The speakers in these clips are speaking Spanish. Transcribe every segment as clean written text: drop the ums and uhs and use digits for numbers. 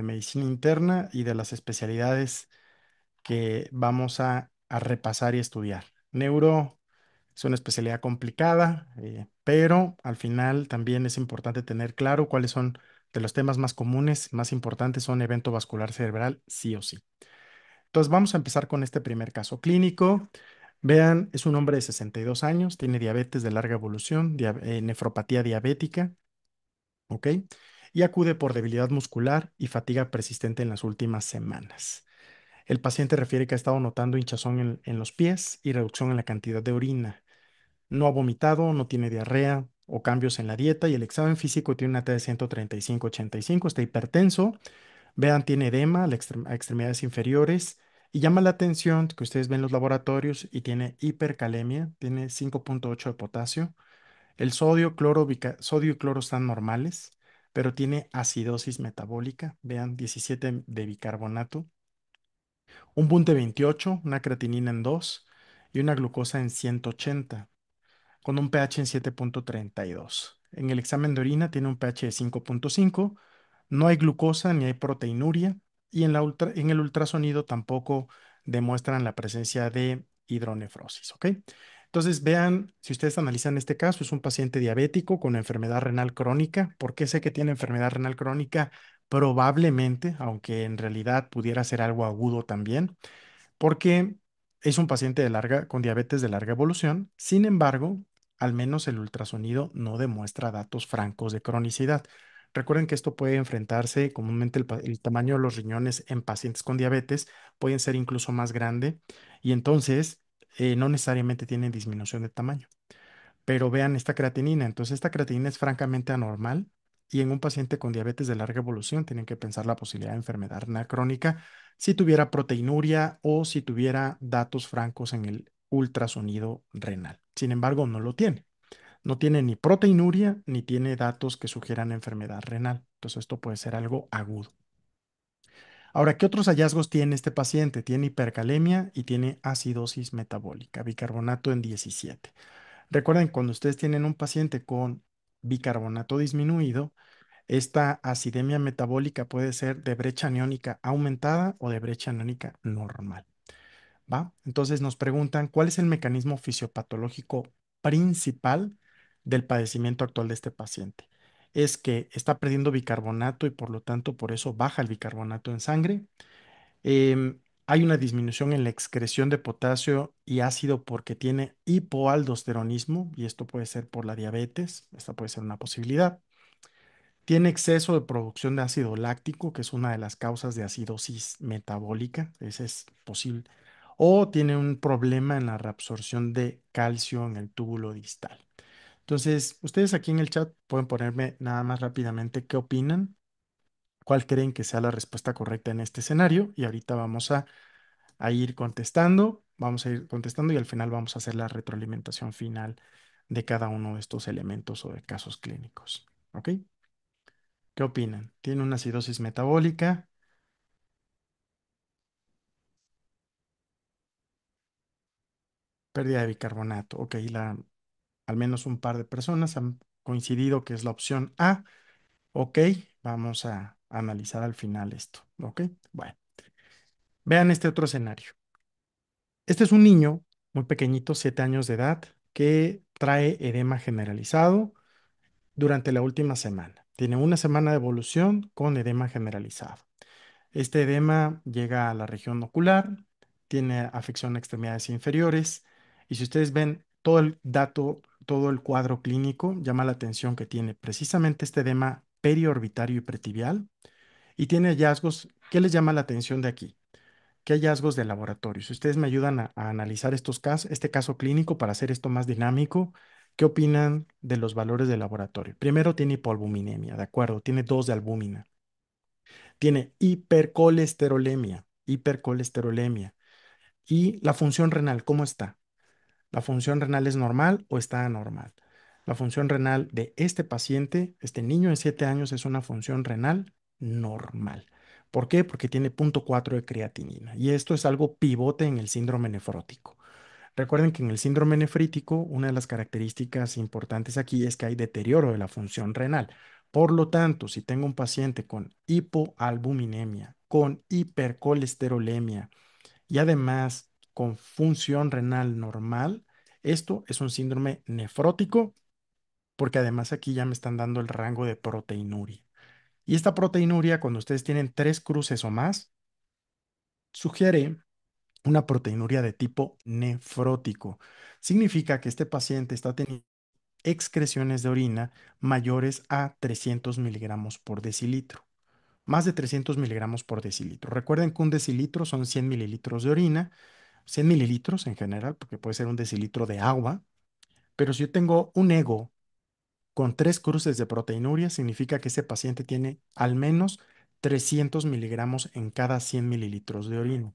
de medicina interna y de las especialidades que vamos a repasar y estudiar. Neuro es una especialidad complicada, pero al final también es importante tener claro cuáles son de los temas más comunes, más importantes son evento vascular cerebral, sí o sí. Entonces vamos a empezar con este primer caso clínico. Vean, es un hombre de 62 años, tiene diabetes de larga evolución, nefropatía diabética, ¿ok? Y acude por debilidad muscular y fatiga persistente en las últimas semanas. El paciente refiere que ha estado notando hinchazón en los pies y reducción en la cantidad de orina. No ha vomitado, no tiene diarrea o cambios en la dieta y el examen físico tiene una T de 135/85, está hipertenso. Vean, tiene edema a extremidades inferiores y llama la atención que ustedes ven los laboratorios y tiene hipercalemia, tiene 5,8 de potasio. El sodio y cloro están normales, pero tiene acidosis metabólica. Vean, 17 de bicarbonato, un Bunte 28, una creatinina en 2 y una glucosa en 180 con un pH en 7,32. En el examen de orina tiene un pH de 5,5, no hay glucosa ni hay proteinuria y en el ultrasonido tampoco demuestran la presencia de hidronefrosis, ¿ok? Entonces vean, si ustedes analizan este caso, es un paciente diabético con enfermedad renal crónica. ¿Por qué sé que tiene enfermedad renal crónica? Probablemente, aunque en realidad pudiera ser algo agudo también porque es un paciente con diabetes de larga evolución. Sin embargo, al menos el ultrasonido no demuestra datos francos de cronicidad. Recuerden que esto puede enfrentarse comúnmente el tamaño de los riñones en pacientes con diabetes pueden ser incluso más grande y entonces no necesariamente tienen disminución de tamaño. Pero vean esta creatinina. Entonces, esta creatinina es francamente anormal y en un paciente con diabetes de larga evolución tienen que pensar la posibilidad de enfermedad renal crónica si tuviera proteinuria o si tuviera datos francos en el ultrasonido renal. Sin embargo, no lo tiene. No tiene ni proteinuria ni tiene datos que sugieran enfermedad renal. Entonces, esto puede ser algo agudo. Ahora, ¿qué otros hallazgos tiene este paciente? Tiene hipercalemia y tiene acidosis metabólica, bicarbonato en 17. Recuerden, cuando ustedes tienen un paciente con bicarbonato disminuido, esta acidemia metabólica puede ser de brecha aniónica aumentada o de brecha aniónica normal, ¿va? Entonces nos preguntan, ¿cuál es el mecanismo fisiopatológico principal del padecimiento actual de este paciente? Es que está perdiendo bicarbonato y por lo tanto por eso baja el bicarbonato en sangre. Hay una disminución en la excreción de potasio y ácido porque tiene hipoaldosteronismo y esto puede ser por la diabetes, esta puede ser una posibilidad. Tiene exceso de producción de ácido láctico, que es una de las causas de acidosis metabólica, ese es posible. O tiene un problema en la reabsorción de calcio en el túbulo distal. Entonces, ustedes aquí en el chat pueden ponerme nada más rápidamente qué opinan, cuál creen que sea la respuesta correcta en este escenario y ahorita a ir contestando, vamos a ir contestando y al final vamos a hacer la retroalimentación final de cada uno de estos elementos o de casos clínicos. ¿Ok? ¿Qué opinan? ¿Tiene una acidosis metabólica? Pérdida de bicarbonato. Ok, al menos un par de personas han coincidido que es la opción A. Ok, vamos a analizar al final esto. Ok, bueno, vean este otro escenario. Este es un niño muy pequeñito, 7 años de edad, que trae edema generalizado durante la última semana. Tiene una semana de evolución con edema generalizado. Este edema llega a la región ocular, tiene afección a extremidades inferiores y si ustedes ven todo el dato, todo el cuadro clínico, llama la atención que tiene precisamente este edema periorbitario y pretibial y tiene hallazgos. ¿Qué les llama la atención de aquí? ¿Qué hallazgos de laboratorio? Si ustedes me ayudan a analizar estos casos, este caso clínico para hacer esto más dinámico, ¿qué opinan de los valores de laboratorio? Primero tiene hipoalbuminemia, de acuerdo, tiene 2 de albúmina. Tiene hipercolesterolemia. ¿Y la función renal, cómo está? ¿La función renal es normal o está anormal? La función renal de este paciente, este niño de 7 años, es una función renal normal. ¿Por qué? Porque tiene 0,4 de creatinina. Y esto es algo pivote en el síndrome nefrótico. Recuerden que en el síndrome nefrítico, una de las características importantes aquí es que hay deterioro de la función renal. Por lo tanto, si tengo un paciente con hipoalbuminemia, con hipercolesterolemia y además con función renal normal, esto es un síndrome nefrótico porque además aquí ya me están dando el rango de proteinuria. Y esta proteinuria, cuando ustedes tienen 3 cruces o más, sugiere una proteinuria de tipo nefrótico. Significa que este paciente está teniendo excreciones de orina mayores a 300 miligramos por decilitro. Más de 300 miligramos por decilitro. Recuerden que un decilitro son 100 mililitros de orina, 100 mililitros en general, porque puede ser un decilitro de agua, pero si yo tengo un ego con 3 cruces de proteinuria, significa que ese paciente tiene al menos 300 miligramos en cada 100 mililitros de orina.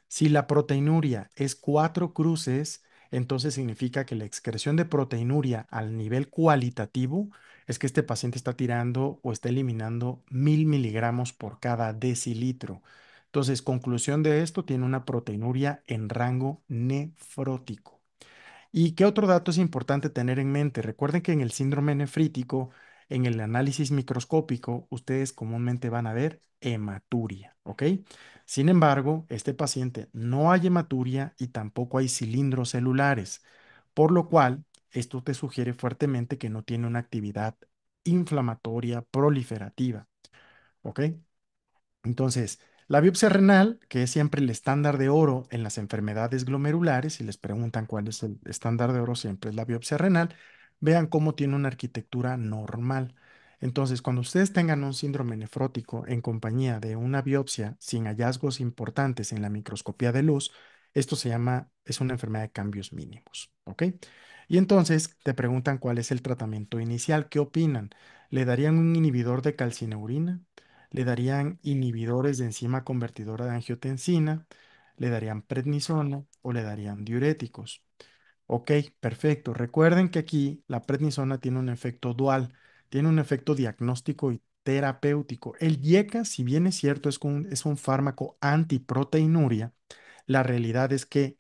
Si la proteinuria es 4 cruces, entonces significa que la excreción de proteinuria al nivel cualitativo es que este paciente está tirando o está eliminando 1000 miligramos por cada decilitro. Entonces, conclusión de esto, tiene una proteinuria en rango nefrótico. ¿Y qué otro dato es importante tener en mente? Recuerden que en el síndrome nefrítico, en el análisis microscópico, ustedes comúnmente van a ver hematuria, ¿ok? Sin embargo, este paciente no hay hematuria y tampoco hay cilindros celulares, por lo cual esto te sugiere fuertemente que no tiene una actividad inflamatoria proliferativa, ¿ok? Entonces, la biopsia renal, que es siempre el estándar de oro en las enfermedades glomerulares, si les preguntan cuál es el estándar de oro, siempre es la biopsia renal, vean cómo tiene una arquitectura normal. Entonces, cuando ustedes tengan un síndrome nefrótico en compañía de una biopsia sin hallazgos importantes en la microscopía de luz, esto se llama, es una enfermedad de cambios mínimos, ¿ok? Y entonces te preguntan cuál es el tratamiento inicial, ¿qué opinan? ¿Le darían un inhibidor de calcineurina? Le darían inhibidores de enzima convertidora de angiotensina, le darían prednisona o le darían diuréticos. Ok, perfecto. Recuerden que aquí la prednisona tiene un efecto dual, tiene un efecto diagnóstico y terapéutico. El IECA, si bien es cierto, es un fármaco antiproteinuria, la realidad es que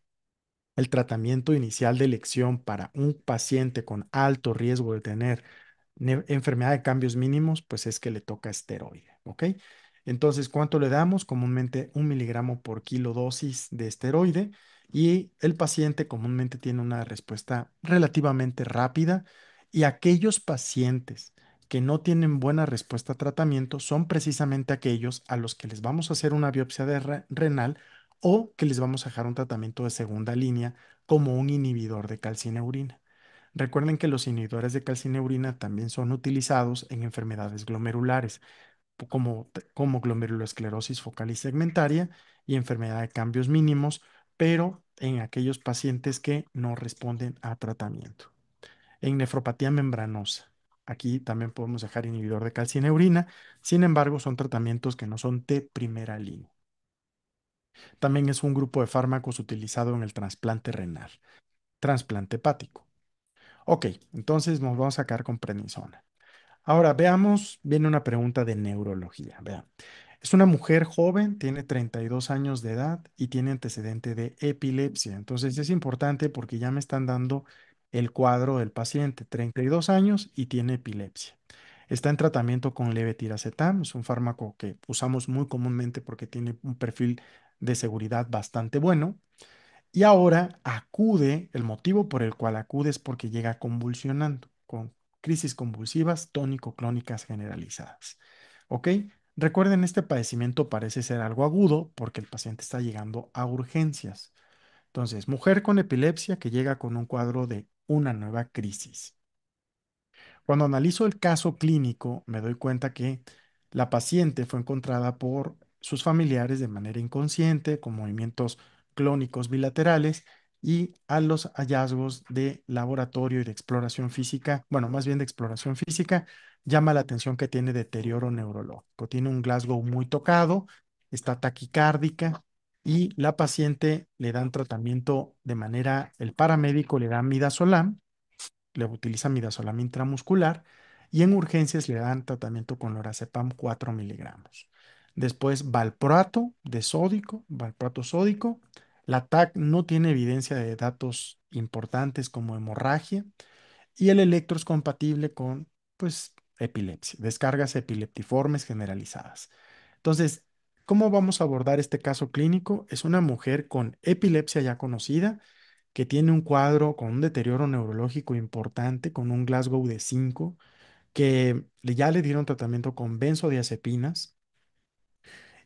el tratamiento inicial de elección para un paciente con alto riesgo de tener enfermedad de cambios mínimos, pues es que le toca esteroide, ¿ok? Entonces, ¿cuánto le damos? Comúnmente 1 miligramo por kilo dosis de esteroide y el paciente comúnmente tiene una respuesta relativamente rápida y aquellos pacientes que no tienen buena respuesta a tratamiento son precisamente aquellos a los que les vamos a hacer una biopsia de renal o que les vamos a dejar un tratamiento de segunda línea como un inhibidor de calcineurina. Recuerden que los inhibidores de calcineurina también son utilizados en enfermedades glomerulares, como glomerulosclerosis focal y segmentaria y enfermedad de cambios mínimos, pero en aquellos pacientes que no responden a tratamiento. En nefropatía membranosa, aquí también podemos dejar inhibidor de calcineurina, sin embargo, son tratamientos que no son de primera línea. También es un grupo de fármacos utilizado en el trasplante renal, trasplante hepático. Ok, entonces nos vamos a quedar con prednisona. Ahora veamos, viene una pregunta de neurología. Vean, es una mujer joven, tiene 32 años de edad y tiene antecedente de epilepsia. Entonces es importante porque ya me están dando el cuadro del paciente, 32 años y tiene epilepsia. Está en tratamiento con levetiracetam, es un fármaco que usamos muy comúnmente porque tiene un perfil de seguridad bastante bueno. Y ahora acude, el motivo por el cual acude es porque llega convulsionando, con crisis convulsivas tónico-clónicas generalizadas. ¿Ok? Recuerden, este padecimiento parece ser algo agudo porque el paciente está llegando a urgencias. Entonces, mujer con epilepsia que llega con un cuadro de una nueva crisis. Cuando analizo el caso clínico, me doy cuenta que la paciente fue encontrada por sus familiares de manera inconsciente, con movimientos clónicos bilaterales y a los hallazgos de laboratorio y de exploración física, bueno, más bien de exploración física, llama la atención que tiene deterioro neurológico. Tiene un Glasgow muy tocado, está taquicárdica y la paciente le dan tratamiento de manera, el paramédico le da midazolam, le utiliza midazolam intramuscular y en urgencias le dan tratamiento con lorazepam 4 miligramos. Después valproato de sódico, valproato sódico. La TAC no tiene evidencia de datos importantes como hemorragia y el electro es compatible con, pues, epilepsia, descargas epileptiformes generalizadas. Entonces, ¿cómo vamos a abordar este caso clínico? Es una mujer con epilepsia ya conocida, que tiene un cuadro con un deterioro neurológico importante, con un Glasgow de 5, que ya le dieron tratamiento con benzodiazepinas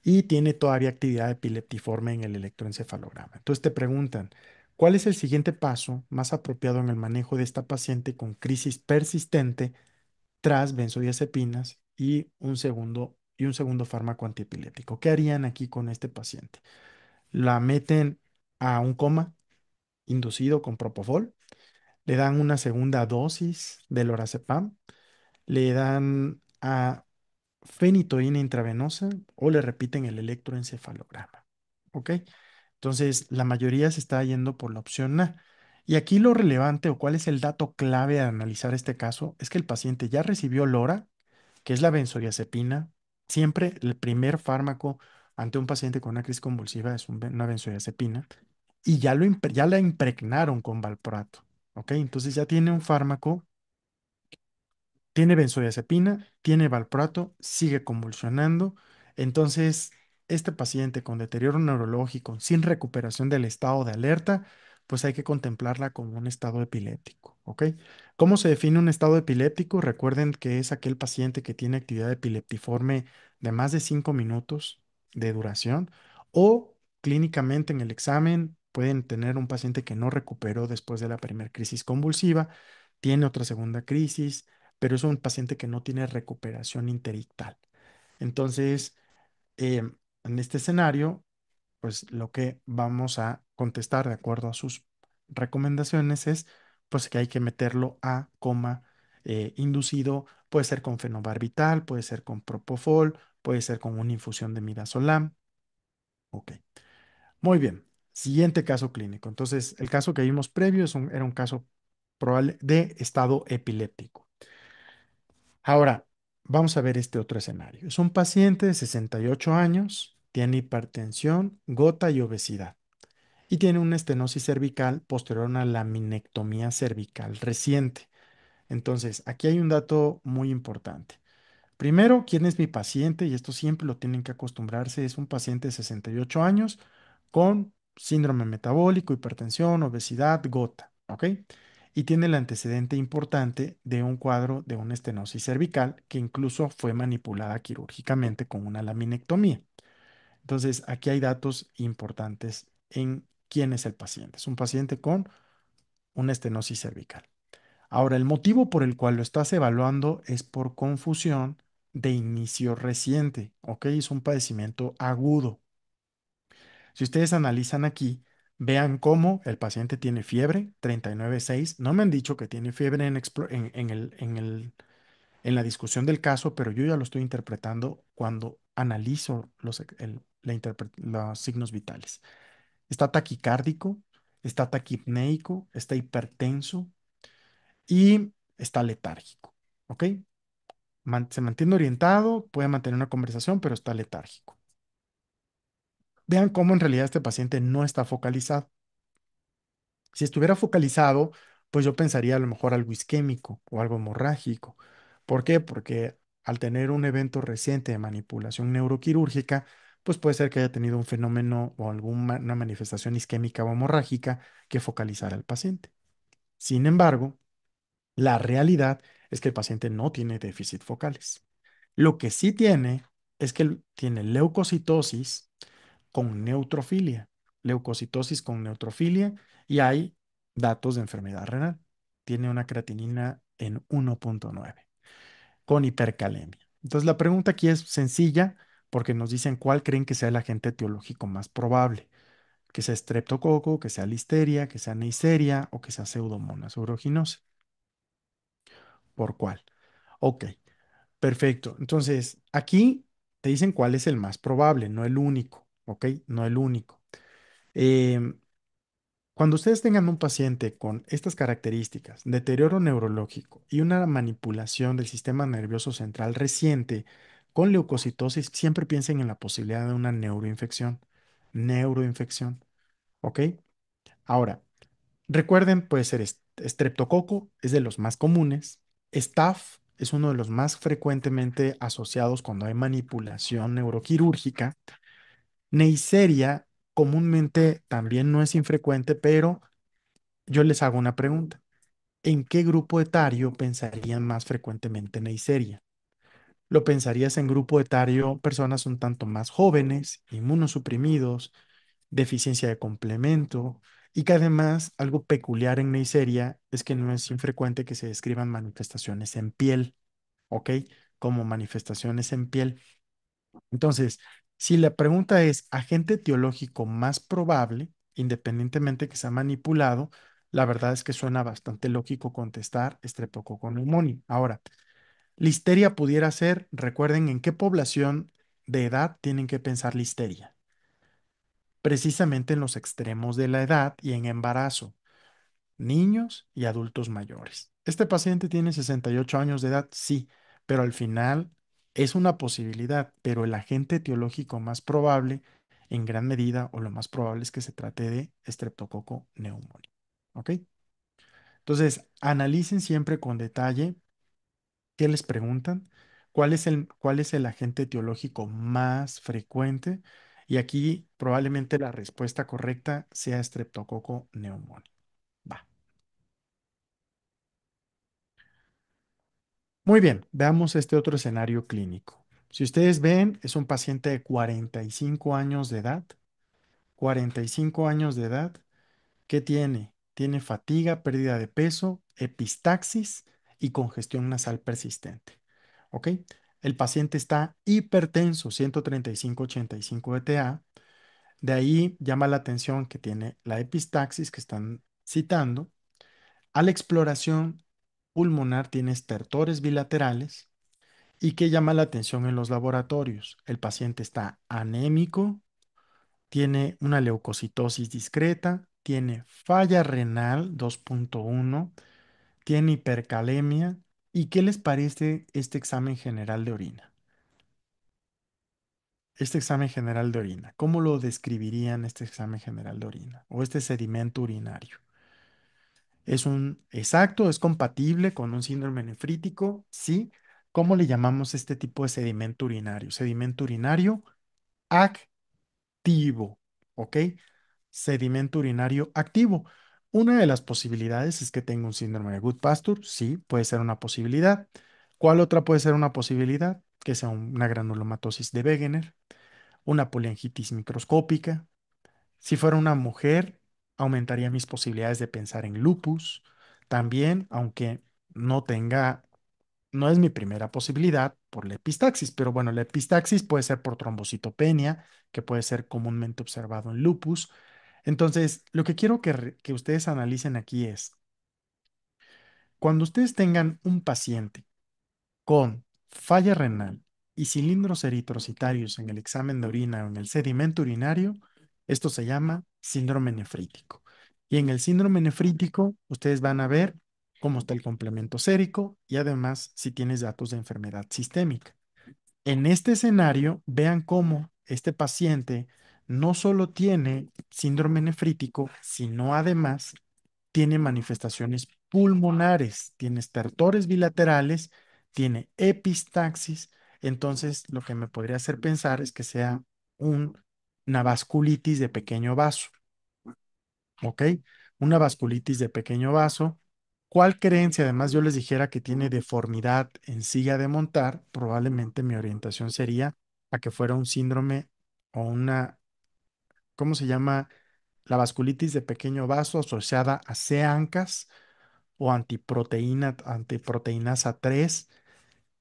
y tiene todavía actividad epileptiforme en el electroencefalograma. Entonces te preguntan, ¿cuál es el siguiente paso más apropiado en el manejo de esta paciente con crisis persistente tras benzodiazepinas y un segundo fármaco antiepiléptico? ¿Qué harían aquí con este paciente? La meten a un coma inducido con propofol, le dan una segunda dosis de lorazepam, le dan a fenitoína intravenosa o le repiten el electroencefalograma. ¿Ok? Entonces, la mayoría se está yendo por la opción A. Y aquí lo relevante o cuál es el dato clave a analizar este caso es que el paciente ya recibió LORA, que es la benzodiazepina. Siempre el primer fármaco ante un paciente con una crisis convulsiva es una benzodiazepina y ya la impregnaron con valproato. ¿Ok? Entonces ya tiene un fármaco, tiene benzodiazepina, tiene valproato, sigue convulsionando. Entonces, este paciente con deterioro neurológico, sin recuperación del estado de alerta, pues hay que contemplarla como un estado epiléptico, ¿ok? ¿Cómo se define un estado epiléptico? Recuerden que es aquel paciente que tiene actividad epileptiforme de más de 5 minutos de duración o clínicamente en el examen pueden tener un paciente que no recuperó después de la primera crisis convulsiva, tiene otra segunda crisis, pero es un paciente que no tiene recuperación interictal. Entonces, en este escenario, pues lo que vamos a contestar de acuerdo a sus recomendaciones es, pues que hay que meterlo a coma inducido, puede ser con fenobarbital, puede ser con propofol, puede ser con una infusión de midazolam. Ok, muy bien. Siguiente caso clínico. Entonces, el caso que vimos previo era un caso probable de estado epiléptico. Ahora, vamos a ver este otro escenario. Es un paciente de 68 años, tiene hipertensión, gota y obesidad, y tiene una estenosis cervical posterior a una laminectomía cervical reciente. Entonces, aquí hay un dato muy importante. Primero, ¿quién es mi paciente? Y esto siempre lo tienen que acostumbrarse. Es un paciente de 68 años con síndrome metabólico, hipertensión, obesidad, gota, ¿ok? Y tiene el antecedente importante de un cuadro de una estenosis cervical que incluso fue manipulada quirúrgicamente con una laminectomía. Entonces, aquí hay datos importantes en quién es el paciente. Es un paciente con una estenosis cervical. Ahora, el motivo por el cual lo estás evaluando es por confusión de inicio reciente, ¿ok? Es un padecimiento agudo. Si ustedes analizan aquí, vean cómo el paciente tiene fiebre, 39,6. No me han dicho que tiene fiebre en la discusión del caso, pero yo ya lo estoy interpretando cuando analizo los signos vitales. Está taquicárdico, está taquipneico, está hipertenso y está letárgico, ¿ok? Se mantiene orientado, puede mantener una conversación, pero está letárgico. Vean cómo en realidad este paciente no está focalizado. Si estuviera focalizado, pues yo pensaría a lo mejor algo isquémico o algo hemorrágico. ¿Por qué? Porque al tener un evento reciente de manipulación neuroquirúrgica, pues puede ser que haya tenido un fenómeno o alguna una manifestación isquémica o hemorrágica que focalizara al paciente. Sin embargo, la realidad es que el paciente no tiene déficit focales. Lo que sí tiene es que tiene leucocitosis con neutrofilia, leucocitosis con neutrofilia y hay datos de enfermedad renal. Tiene una creatinina en 1,9 con hipercalemia. Entonces la pregunta aquí es sencilla porque nos dicen cuál creen que sea el agente etiológico más probable, que sea streptococo, que sea listeria, que sea neisseria o que sea pseudomonas aeruginosa. ¿Por cuál? Ok, perfecto. Entonces aquí te dicen cuál es el más probable, no el único, ¿ok? No el único. Em, Cuando ustedes tengan un paciente con estas características, deterioro neurológico y una manipulación del sistema nervioso central reciente con leucocitosis, siempre piensen en la posibilidad de una neuroinfección. Neuroinfección, ¿ok? Ahora, recuerden, puede ser estreptococo, es de los más comunes. Staph es uno de los más frecuentemente asociados cuando hay manipulación neuroquirúrgica. Neisseria comúnmente también no es infrecuente, pero yo les hago una pregunta. ¿En qué grupo etario pensarían más frecuentemente Neisseria? ¿Lo pensarías en grupo etario personas un tanto más jóvenes, inmunosuprimidos, deficiencia de complemento, y que además algo peculiar en Neisseria es que no es infrecuente que se describan manifestaciones en piel, ¿ok? Como manifestaciones en piel. Entonces, si la pregunta es agente etiológico más probable, independientemente que sea manipulado, la verdad es que suena bastante lógico contestar Streptococcus pneumoniae. Ahora, listeria pudiera ser, recuerden en qué población de edad tienen que pensar listeria. Precisamente en los extremos de la edad y en embarazo, niños y adultos mayores. Este paciente tiene 68 años de edad, sí, pero al final es una posibilidad, pero el agente etiológico más probable, en gran medida, o lo más probable es que se trate de Streptococcus pneumoniae. ¿Ok? Entonces, analicen siempre con detalle qué les preguntan, cuál es el agente etiológico más frecuente, y aquí probablemente la respuesta correcta sea Streptococcus pneumoniae. Va. Muy bien, veamos este otro escenario clínico. Si ustedes ven, es un paciente de 45 años de edad. 45 años de edad. ¿Qué tiene? Tiene fatiga, pérdida de peso, epistaxis y congestión nasal persistente. ¿Ok? El paciente está hipertenso, 135/85 de TA. De ahí llama la atención que tiene la epistaxis que están citando. A la exploración pulmonar tiene estertores bilaterales. ¿Y qué llama la atención en los laboratorios? El paciente está anémico, tiene una leucocitosis discreta, tiene falla renal 2.1, tiene hipercalemia. ¿Y qué les parece este examen general de orina? Este examen general de orina, ¿cómo lo describirían este examen general de orina o este sedimento urinario? ¿Es un exacto, es compatible con un síndrome nefrítico? Sí. ¿Cómo le llamamos este tipo de sedimento urinario? Sedimento urinario activo, ¿ok? Sedimento urinario activo. Una de las posibilidades es que tenga un síndrome de Goodpasture, sí, puede ser una posibilidad. ¿Cuál otra puede ser una posibilidad? Que sea una granulomatosis de Wegener, una poliangitis microscópica. Si fuera una mujer, aumentaría mis posibilidades de pensar en lupus. También, aunque no tenga, no es mi primera posibilidad por la epistaxis, pero bueno, la epistaxis puede ser por trombocitopenia, que puede ser comúnmente observado en lupus. Entonces, lo que quiero que ustedes analicen aquí es, cuando ustedes tengan un paciente con falla renal y cilindros eritrocitarios en el examen de orina o en el sedimento urinario, esto se llama síndrome nefrítico. Y en el síndrome nefrítico, ustedes van a ver cómo está el complemento sérico y además si tienes datos de enfermedad sistémica. En este escenario, vean cómo este paciente no solo tiene síndrome nefrítico, sino además tiene manifestaciones pulmonares, tiene estertores bilaterales, tiene epistaxis. Entonces, lo que me podría hacer pensar es que sea una vasculitis de pequeño vaso, ¿ok? Una vasculitis de pequeño vaso. ¿Cuál creen? Si además yo les dijera que tiene deformidad en silla de montar, probablemente mi orientación sería a que fuera un síndrome o una, ¿cómo se llama? La vasculitis de pequeño vaso asociada a C-ANCAS o antiproteinasa 3,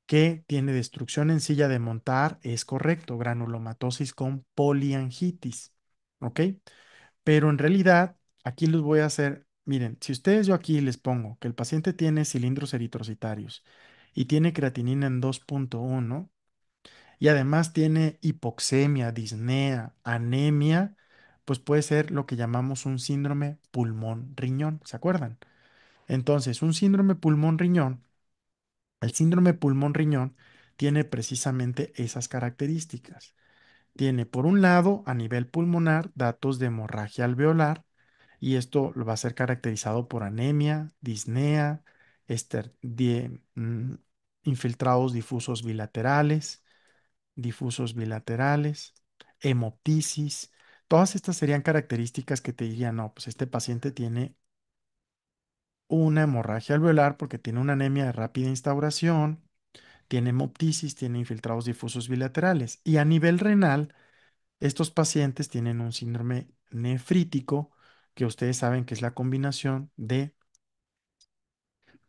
que tiene destrucción en silla de montar, es correcto, granulomatosis con poliangitis, ¿ok? Pero en realidad, aquí les voy a hacer, miren, si ustedes yo aquí les pongo que el paciente tiene cilindros eritrocitarios y tiene creatinina en 2.1 y además tiene hipoxemia, disnea, anemia, pues puede ser lo que llamamos un síndrome pulmón-riñón, ¿se acuerdan? Entonces, un síndrome pulmón-riñón, el síndrome pulmón-riñón tiene precisamente esas características. Tiene, por un lado, a nivel pulmonar, datos de hemorragia alveolar, y esto lo va a ser caracterizado por anemia, disnea, ester- die- mm, infiltrados difusos bilaterales, hemoptisis. Todas estas serían características que te dirían, no, pues este paciente tiene una hemorragia alveolar porque tiene una anemia de rápida instauración, tiene hemoptisis, tiene infiltrados difusos bilaterales. Y a nivel renal, estos pacientes tienen un síndrome nefrítico, que ustedes saben que es la combinación de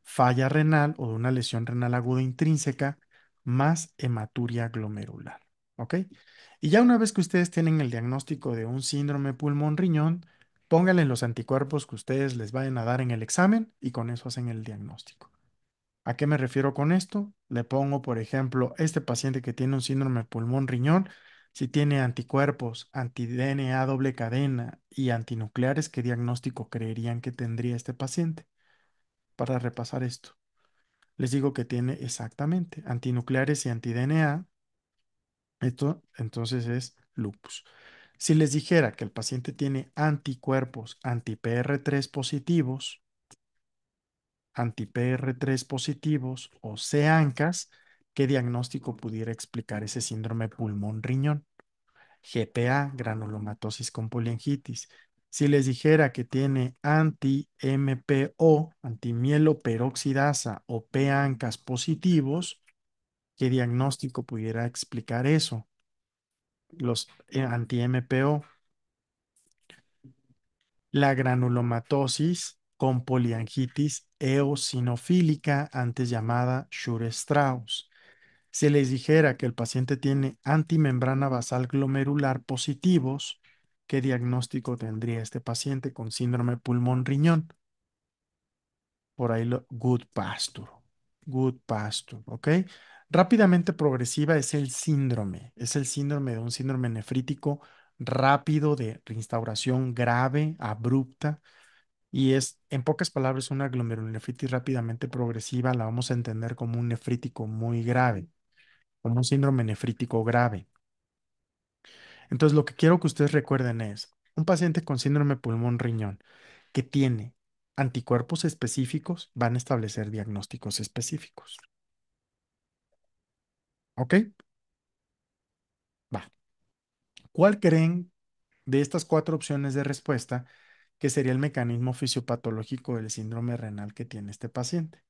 falla renal o de una lesión renal aguda intrínseca más hematuria glomerular. ¿Ok? Y ya una vez que ustedes tienen el diagnóstico de un síndrome pulmón-riñón, pónganle los anticuerpos que ustedes les vayan a dar en el examen y con eso hacen el diagnóstico. ¿A qué me refiero con esto? Le pongo, por ejemplo, este paciente que tiene un síndrome pulmón-riñón, si tiene anticuerpos, anti-DNA doble cadena y antinucleares, ¿qué diagnóstico creerían que tendría este paciente? Para repasar esto. Les digo que tiene exactamente antinucleares y anti-DNA. Esto entonces es lupus. Si les dijera que el paciente tiene anticuerpos anti-PR3 positivos, anti-PR3 positivos o CANCAS, ¿qué diagnóstico pudiera explicar ese síndrome pulmón-riñón? GPA, granulomatosis con poliangitis. Si les dijera que tiene anti-MPO, antimieloperoxidasa o PANCAS positivos, ¿qué diagnóstico pudiera explicar eso? Los anti-MPO, la granulomatosis con poliangitis eosinofílica, antes llamada Shure-Strauss. Si les dijera que el paciente tiene antimembrana basal glomerular positivos, ¿qué diagnóstico tendría este paciente con síndrome pulmón-riñón? Por ahí lo, Good Pasture. Good Pasture, ¿ok? Rápidamente progresiva es el síndrome de un síndrome nefrítico rápido de reinstauración grave, abrupta, y es, en pocas palabras, una glomerulonefritis rápidamente progresiva, la vamos a entender como un nefrítico muy grave, como un síndrome nefrítico grave. Entonces, lo que quiero que ustedes recuerden es, un paciente con síndrome pulmón-riñón que tiene anticuerpos específicos van a establecer diagnósticos específicos. ¿Ok? Va. ¿Cuál creen de estas cuatro opciones de respuesta que sería el mecanismo fisiopatológico del síndrome renal que tiene este paciente?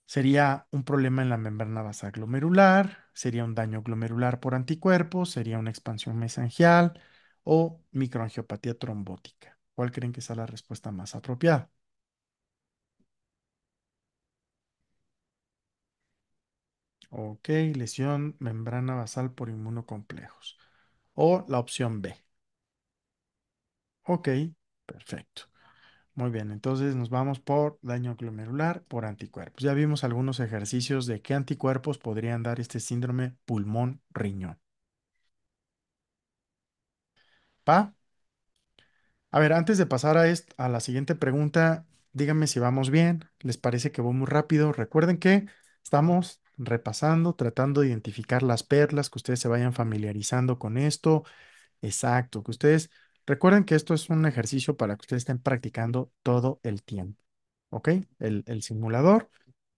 Sería un problema en la membrana basal glomerular, sería un daño glomerular por anticuerpos, sería una expansión mesangial o microangiopatía trombótica. ¿Cuál creen que sea la respuesta más apropiada? Ok, lesión membrana basal por inmunocomplejos. O la opción B. Ok, perfecto. Muy bien, entonces nos vamos por daño glomerular por anticuerpos. Ya vimos algunos ejercicios de qué anticuerpos podrían dar este síndrome pulmón-riñón. ¿Pa? A ver, antes de pasar a la siguiente pregunta, díganme si vamos bien. ¿Les parece que voy muy rápido? Recuerden que estamos repasando, tratando de identificar las perlas, que ustedes se vayan familiarizando con esto. Exacto, que ustedes recuerden que esto es un ejercicio para que ustedes estén practicando todo el tiempo. ¿Ok? El simulador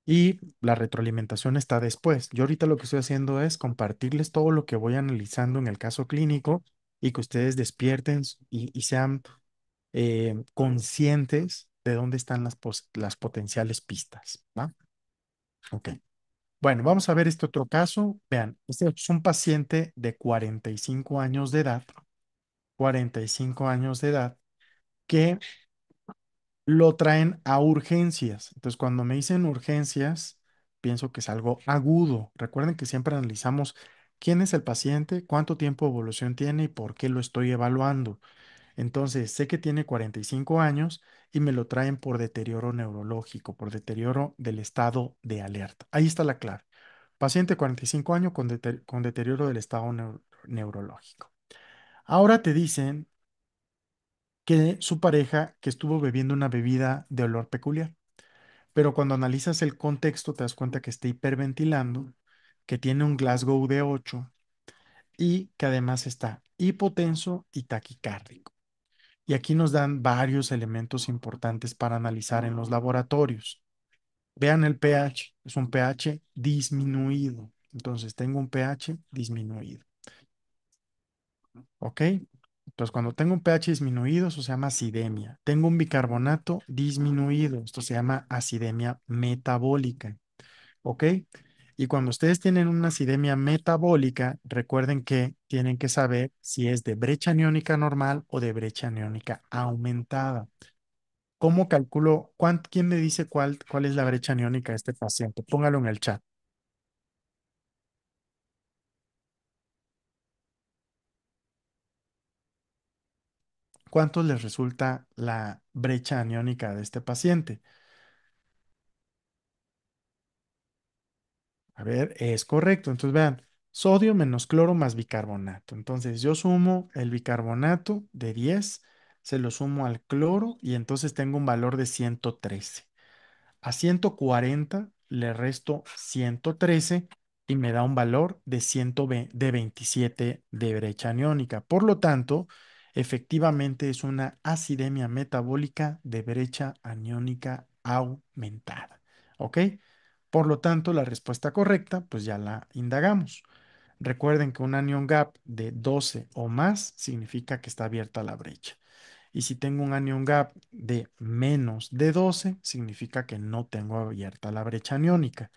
y la retroalimentación está después. Yo ahorita lo que estoy haciendo es compartirles todo lo que voy analizando en el caso clínico y que ustedes despierten y sean conscientes de dónde están las potenciales pistas, ¿va? Ok. Bueno, vamos a ver este otro caso. Vean, este es un paciente de 45 años de edad, 45 años de edad, que lo traen a urgencias. Entonces, cuando me dicen urgencias, pienso que es algo agudo. Recuerden que siempre analizamos quién es el paciente, cuánto tiempo de evolución tiene y por qué lo estoy evaluando. Entonces, sé que tiene 45 años y me lo traen por deterioro neurológico, por deterioro del estado de alerta. Ahí está la clave. Paciente 45 años con deterioro del estado neurológico. Ahora te dicen que su pareja que estuvo bebiendo una bebida de olor peculiar, pero cuando analizas el contexto te das cuenta que está hiperventilando, que tiene un Glasgow de 8 y que además está hipotenso y taquicárdico. Y aquí nos dan varios elementos importantes para analizar en los laboratorios. Vean el pH, es un pH disminuido. Entonces tengo un pH disminuido. ¿Ok? Entonces cuando tengo un pH disminuido, eso se llama acidemia. Tengo un bicarbonato disminuido, esto se llama acidemia metabólica. ¿Ok? Y cuando ustedes tienen una acidemia metabólica, recuerden que tienen que saber si es de brecha aniónica normal o de brecha aniónica aumentada. ¿Cómo calculo? ¿Quién me dice cuál es la brecha aniónica de este paciente? Póngalo en el chat. ¿Cuánto les resulta la brecha aniónica de este paciente? A ver, es correcto. Entonces vean, sodio menos cloro más bicarbonato. Entonces yo sumo el bicarbonato de 10, se lo sumo al cloro y entonces tengo un valor de 113. A 140 le resto 113 y me da un valor de 120 de 27 de brecha aniónica. Por lo tanto, efectivamente es una acidemia metabólica de brecha aniónica aumentada. ¿Ok? Por lo tanto, la respuesta correcta, pues ya la indagamos. Recuerden que un anion gap de 12 o más significa que está abierta la brecha. Y si tengo un anion gap de menos de 12, significa que no tengo abierta la brecha aniónica.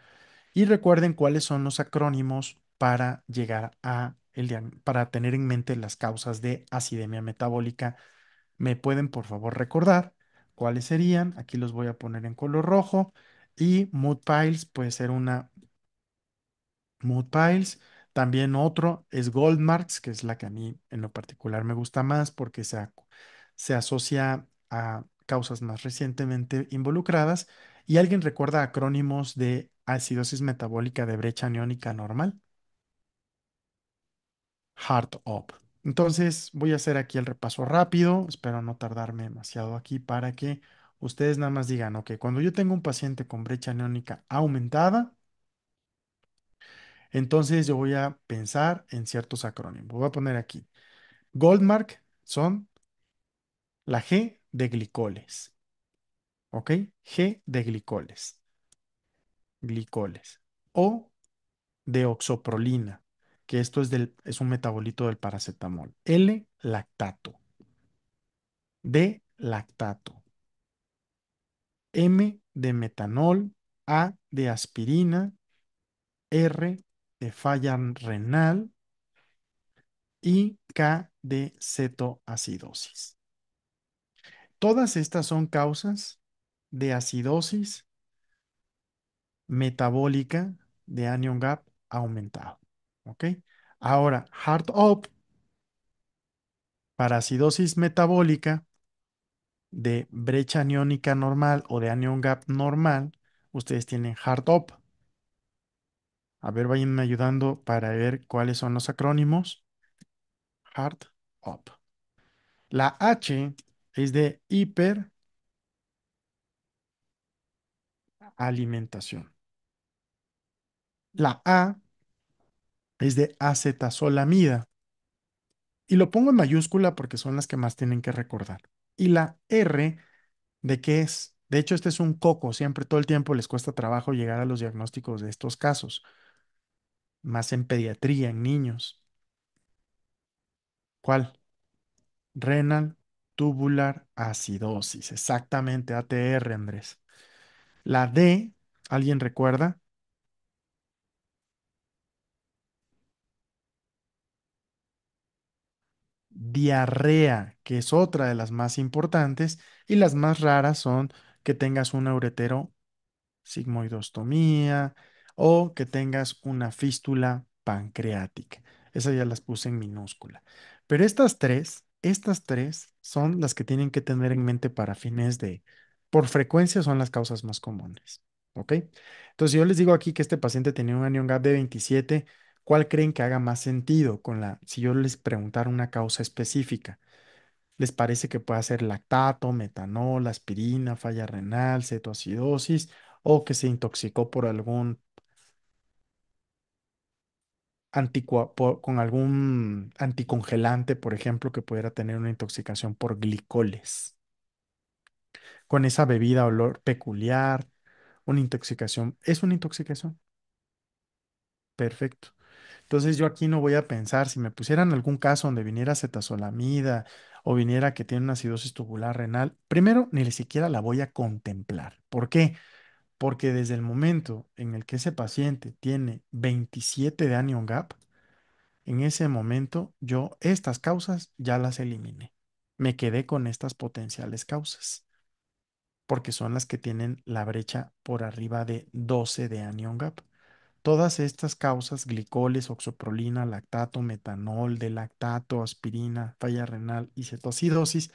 Y recuerden cuáles son los acrónimos para llegar a para tener en mente las causas de acidemia metabólica. ¿Me pueden, por favor, recordar cuáles serían? Aquí los voy a poner en color rojo. Y Mood Piles puede ser una Mood Piles. También otro es Goldmarks, que es la que a mí en lo particular me gusta más porque se asocia a causas más recientemente involucradas. ¿Y alguien recuerda acrónimos de acidosis metabólica de brecha aniónica normal? HART-OP. Entonces voy a hacer aquí el repaso rápido. Espero no tardarme demasiado aquí para que ustedes nada más digan, ok, cuando yo tengo un paciente con brecha aniónica aumentada, entonces yo voy a pensar en ciertos acrónimos. Voy a poner aquí. Goldmark son la G de glicoles, ¿ok? G de glicoles, glicoles. O de oxoprolina, que esto es un metabolito del paracetamol. L, lactato. D, lactato. M de metanol. A de aspirina. R de falla renal. Y K de cetoacidosis. Todas estas son causas de acidosis metabólica de anion gap aumentado. ¿Ok? Ahora, HART-OP para acidosis metabólica de brecha aniónica normal o de anion gap normal, ustedes tienen HART-OP. A ver, vayan ayudando para ver cuáles son los acrónimos. HART-OP. La H es de hiperalimentación. La A es de acetazolamida. Y lo pongo en mayúscula porque son las que más tienen que recordar. Y la R, ¿de qué es? De hecho, este es un coco. Siempre, todo el tiempo les cuesta trabajo llegar a los diagnósticos de estos casos, más en pediatría, en niños. ¿Cuál? Renal tubular acidosis. Exactamente, ATR, Andrés. La D, ¿alguien recuerda? Diarrea, que es otra de las más importantes. Y las más raras son que tengas un uretero sigmoidostomía o que tengas una fístula pancreática. Esas ya las puse en minúscula. Pero estas tres son las que tienen que tener en mente para fines de, por frecuencia son las causas más comunes. ¿Ok? Entonces, si yo les digo aquí que este paciente tenía un anion gap de 27, ¿cuál creen que haga más sentido si yo les preguntara una causa específica? ¿Les parece que pueda ser lactato, metanol, aspirina, falla renal, cetoacidosis o que se intoxicó por algún con algún anticongelante, por ejemplo, que pudiera tener una intoxicación por glicoles, con esa bebida olor peculiar Una intoxicación. ¿Es una intoxicación? Perfecto. Entonces yo aquí no voy a pensar, si me pusieran algún caso donde viniera cetazolamida o viniera que tiene una acidosis tubular renal, primero ni siquiera la voy a contemplar. ¿Por qué? Porque desde el momento en el que ese paciente tiene 27 de anion gap, en ese momento yo estas causas ya las eliminé. Me quedé con estas potenciales causas, porque son las que tienen la brecha por arriba de 12 de anion gap. Todas estas causas, glicoles, oxoprolina, lactato, metanol, de lactato, aspirina, falla renal y cetoacidosis,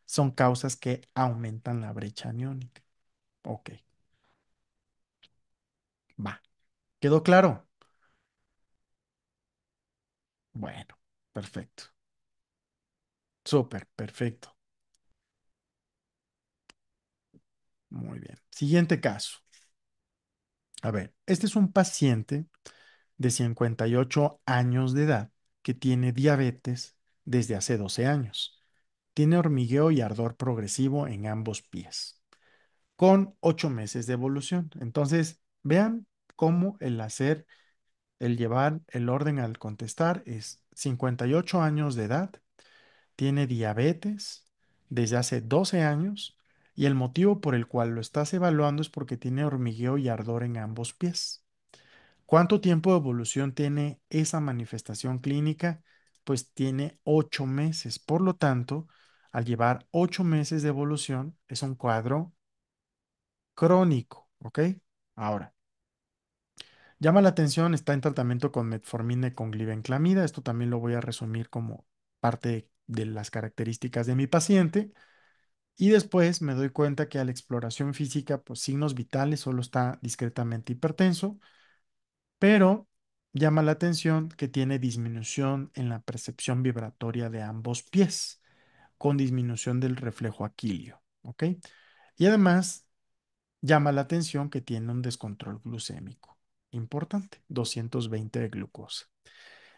son causas que aumentan la brecha aniónica. Ok, va. ¿Quedó claro? Bueno, perfecto. Súper, perfecto. Muy bien. Siguiente caso. A ver, este es un paciente de 58 años de edad que tiene diabetes desde hace 12 años. Tiene hormigueo y ardor progresivo en ambos pies, con 8 meses de evolución. Entonces, vean cómo el llevar el orden al contestar es 58 años de edad, tiene diabetes desde hace 12 años y el motivo por el cual lo estás evaluando es porque tiene hormigueo y ardor en ambos pies. ¿Cuánto tiempo de evolución tiene esa manifestación clínica? Pues tiene 8 meses. Por lo tanto, al llevar 8 meses de evolución, es un cuadro crónico, ¿ok? Ahora, llama la atención, está en tratamiento con metformina y con glibenclamida. Esto también lo voy a resumir como parte de las características de mi paciente. Y después me doy cuenta que a la exploración física, pues signos vitales, solo está discretamente hipertenso, pero llama la atención que tiene disminución en la percepción vibratoria de ambos pies, con disminución del reflejo aquilio, ¿ok? Y además llama la atención que tiene un descontrol glucémico importante, 220 de glucosa.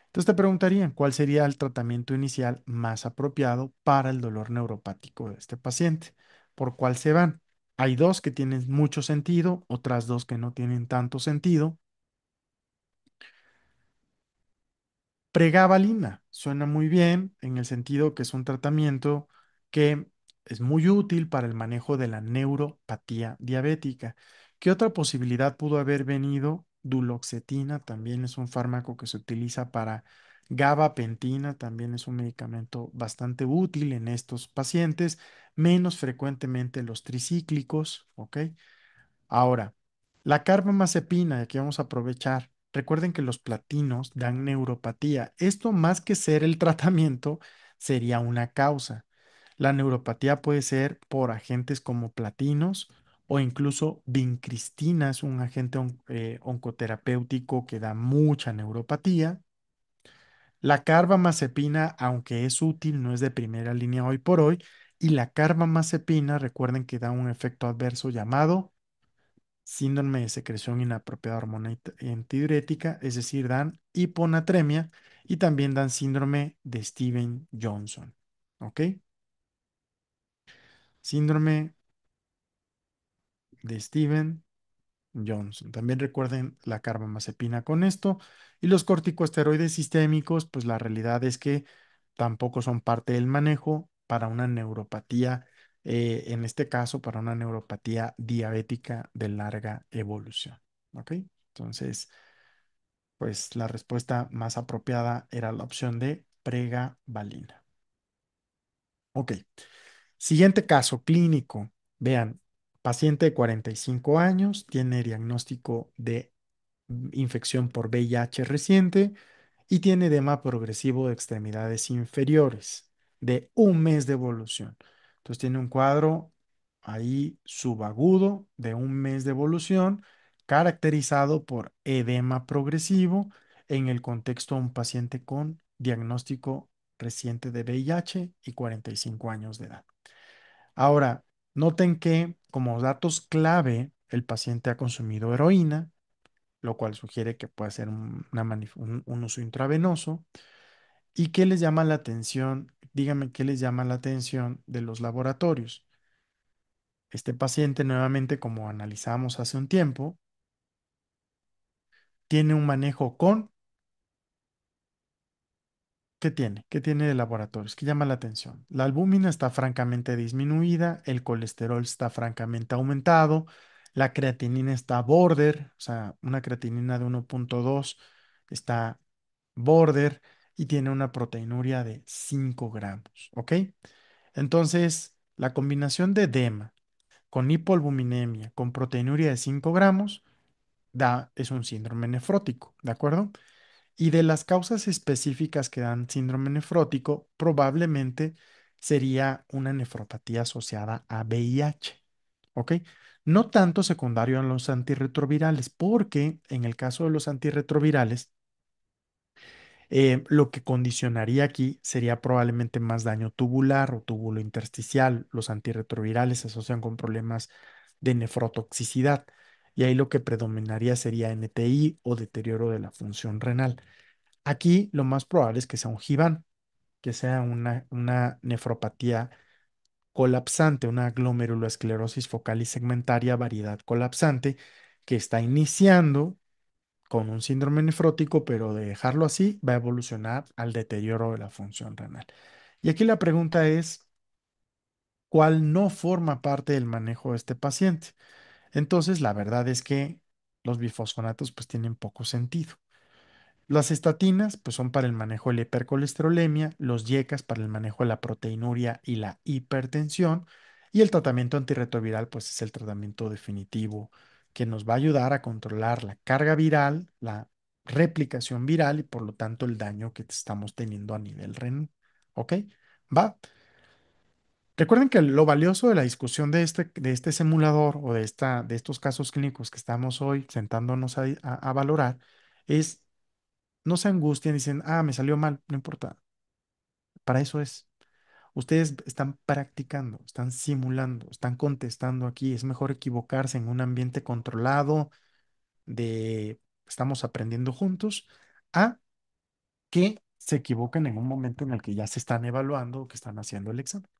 Entonces te preguntarían, ¿cuál sería el tratamiento inicial más apropiado para el dolor neuropático de este paciente? ¿Por cuál se van? Hay dos que tienen mucho sentido, otras dos que no tienen tanto sentido. Pregabalina suena muy bien en el sentido que es un tratamiento que es muy útil para el manejo de la neuropatía diabética. ¿Qué otra posibilidad pudo haber venido? Duloxetina también es un fármaco que se utiliza para gabapentina, también es un medicamento bastante útil en estos pacientes, menos frecuentemente los tricíclicos, ¿ok? Ahora, la carbamazepina, aquí vamos a aprovechar. Recuerden que los platinos dan neuropatía. Esto más que ser el tratamiento, sería una causa. La neuropatía puede ser por agentes como platinos o incluso vincristina, es un agente oncoterapéutico que da mucha neuropatía. La carbamazepina, aunque es útil, no es de primera línea hoy por hoy. Y la carbamazepina, recuerden que da un efecto adverso llamado síndrome de secreción inapropiada de hormona antidiurética, es decir, dan hiponatremia y también dan síndrome de Steven Johnson. ¿Ok? Síndrome de Steven Johnson. También recuerden la carbamazepina con esto. Y los corticosteroides sistémicos, pues la realidad es que tampoco son parte del manejo para una neuropatía, en este caso, para una neuropatía diabética de larga evolución. ¿Ok? Entonces, pues la respuesta más apropiada era la opción de pregabalina. Ok, siguiente caso clínico. Vean, paciente de 45 años, tiene diagnóstico de infección por VIH reciente y tiene edema progresivo de extremidades inferiores de 1 mes de evolución. Entonces tiene un cuadro ahí subagudo de 1 mes de evolución caracterizado por edema progresivo en el contexto de un paciente con diagnóstico reciente de VIH y 45 años de edad. Ahora, noten que como datos clave, el paciente ha consumido heroína, lo cual sugiere que puede ser un uso intravenoso. ¿Y qué les llama la atención? Díganme qué les llama la atención de los laboratorios. Este paciente, nuevamente, como analizamos hace un tiempo, tiene un manejo con, ¿qué tiene? ¿Qué tiene de laboratorios? ¿Qué llama la atención? La albúmina está francamente disminuida, el colesterol está francamente aumentado, la creatinina está border, o sea, una creatinina de 1,2 está border y tiene una proteinuria de 5 gramos, ¿ok? Entonces, la combinación de edema con hipoalbuminemia, con proteinuria de 5 gramos, es un síndrome nefrótico, ¿de acuerdo? Y de las causas específicas que dan síndrome nefrótico, probablemente sería una nefropatía asociada a VIH, ¿ok? No tanto secundario a los antirretrovirales, porque en el caso de los antirretrovirales, lo que condicionaría aquí sería probablemente más daño tubular o túbulo intersticial. Los antirretrovirales se asocian con problemas de nefrotoxicidad y ahí lo que predominaría sería NTI o deterioro de la función renal. Aquí lo más probable es que sea un GIVAN, que sea una nefropatía colapsante, una glomerulosclerosis focal y segmentaria variedad colapsante que está iniciando con un síndrome nefrótico, pero de dejarlo así va a evolucionar al deterioro de la función renal. Y aquí la pregunta es, ¿cuál no forma parte del manejo de este paciente? Entonces, la verdad es que los bifosfonatos pues tienen poco sentido. Las estatinas pues son para el manejo de la hipercolesterolemia, los YECAS para el manejo de la proteinuria y la hipertensión, y el tratamiento antirretroviral pues es el tratamiento definitivo que nos va a ayudar a controlar la carga viral, la replicación viral y por lo tanto el daño que estamos teniendo a nivel renal. ¿Ok? Va. Recuerden que lo valioso de la discusión de este simulador o de estos casos clínicos que estamos hoy sentándonos a valorar es no se angustien, dicen, me salió mal, no importa. Para eso es. Ustedes están practicando, están simulando, están contestando aquí. Es mejor equivocarse en un ambiente controlado de estamos aprendiendo juntos a que se equivoquen en un momento en el que ya se están evaluando o que están haciendo el examen.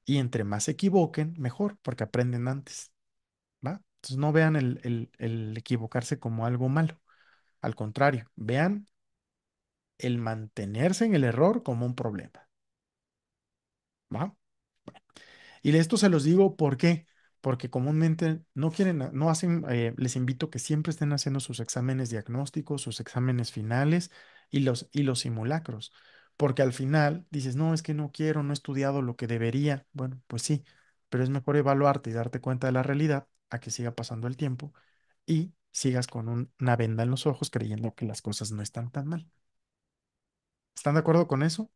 Y entre más se equivoquen, mejor, porque aprenden antes, ¿va? Entonces no vean el equivocarse como algo malo. Al contrario, vean el mantenerse en el error como un problema. ¿Va? Y esto se los digo ¿por qué? Porque comúnmente no quieren, no hacen, les invito a que siempre estén haciendo sus exámenes diagnósticos, sus exámenes finales y los simulacros. Porque al final dices, no, es que no quiero, no he estudiado lo que debería. Bueno, pues sí, pero es mejor evaluarte y darte cuenta de la realidad a que siga pasando el tiempo y sigas con una venda en los ojos creyendo que las cosas no están tan mal. ¿Están de acuerdo con eso?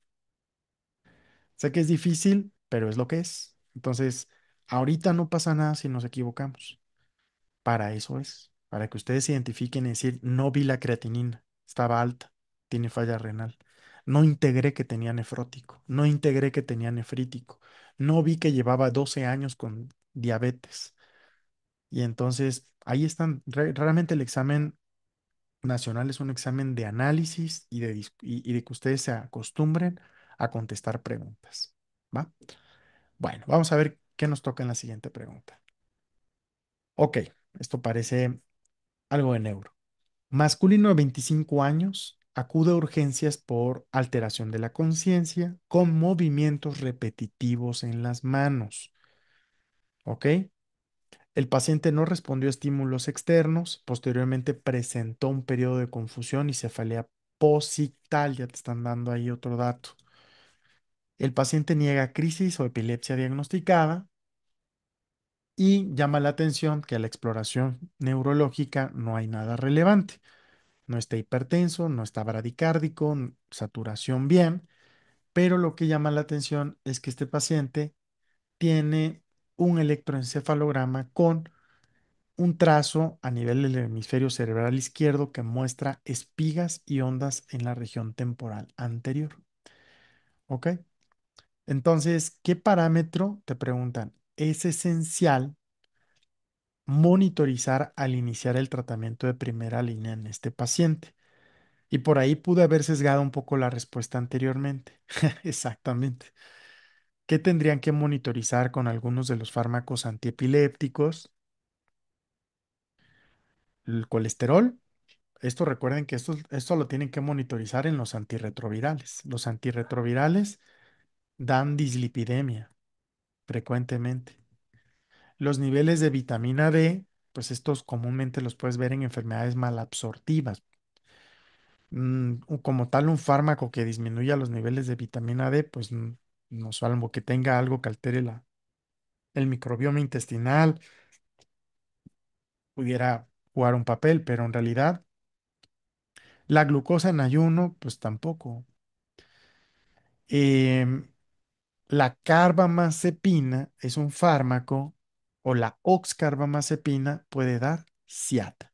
Sé que es difícil, pero es lo que es. Entonces, ahorita no pasa nada si nos equivocamos. Para eso es, para que ustedes identifiquen y decir, no vi la creatinina, estaba alta, tiene falla renal. No integré que tenía nefrótico, no integré que tenía nefrítico, no vi que llevaba 12 años con diabetes. Y entonces, ahí están, realmente el examen nacional es un examen de análisis y de que ustedes se acostumbren a contestar preguntas. ¿Va? Bueno, vamos a ver qué nos toca en la siguiente pregunta. Ok, esto parece algo de neuro. Masculino de 25 años acude a urgencias por alteración de la conciencia con movimientos repetitivos en las manos. ¿Ok? El paciente no respondió a estímulos externos, posteriormente presentó un periodo de confusión y cefalea posictal, ya te están dando ahí otro dato. El paciente niega crisis o epilepsia diagnosticada y llama la atención que a la exploración neurológica no hay nada relevante. No está hipertenso, no está bradicárdico, saturación bien, pero lo que llama la atención es que este paciente tiene un electroencefalograma con un trazo a nivel del hemisferio cerebral izquierdo que muestra espigas y ondas en la región temporal anterior. ¿Ok? Entonces, ¿qué parámetro, te preguntan, es esencial monitorizar al iniciar el tratamiento de primera línea en este paciente? Y por ahí pude haber sesgado un poco la respuesta anteriormente. Exactamente. ¿Qué tendrían que monitorizar con algunos de los fármacos antiepilépticos? El colesterol. Esto recuerden que esto lo tienen que monitorizar en los antirretrovirales. Los antirretrovirales dan dislipidemia frecuentemente. Los niveles de vitamina D, pues estos comúnmente los puedes ver en enfermedades malabsortivas. Como tal, un fármaco que disminuya los niveles de vitamina D, pues no salvo que tenga algo que altere el microbioma intestinal, pudiera jugar un papel, pero en realidad la glucosa en ayuno, pues tampoco. Em, la carbamazepina es un fármaco, o la oxcarbamazepina puede dar SIAT.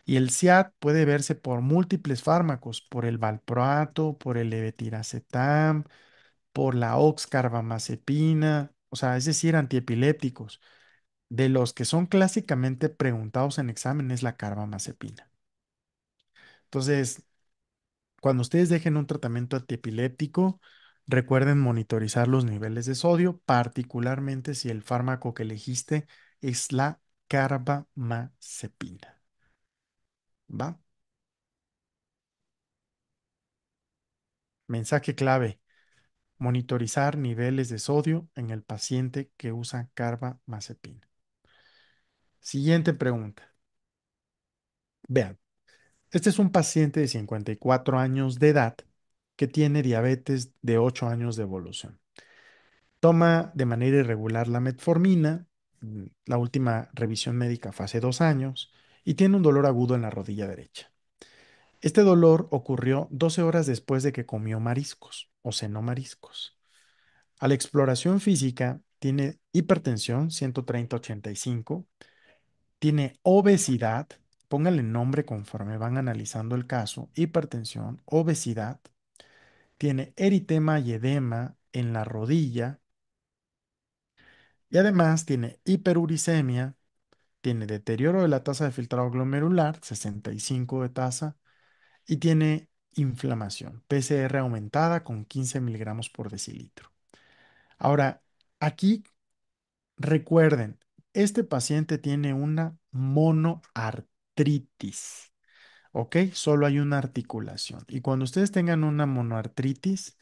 Y el SIAT puede verse por múltiples fármacos, por el valproato, por el levetiracetam, por la oxcarbamazepina, o sea, es decir, antiepilépticos. De los que son clásicamente preguntados en examen es la carbamazepina. Entonces, cuando ustedes dejen un tratamiento antiepiléptico, recuerden monitorizar los niveles de sodio, particularmente si el fármaco que elegiste es la carbamazepina. ¿Va? Mensaje clave: monitorizar niveles de sodio en el paciente que usa carbamazepina. Siguiente pregunta. Vean, este es un paciente de 54 años de edad que tiene diabetes de 8 años de evolución. Toma de manera irregular la metformina, la última revisión médica fue hace 2 años, y tiene un dolor agudo en la rodilla derecha. Este dolor ocurrió 12 horas después de que comió mariscos o cenó mariscos. A la exploración física tiene hipertensión 130/85, tiene obesidad, pónganle nombre conforme van analizando el caso: hipertensión, obesidad, tiene eritema y edema en la rodilla, y además tiene hiperuricemia, tiene deterioro de la tasa de filtrado glomerular, 65 de tasa, y tiene inflamación, PCR aumentada con 15 miligramos por decilitro. Ahora, aquí recuerden, este paciente tiene una monoartritis, ¿ok? Solo hay una articulación. Y cuando ustedes tengan una monoartritis,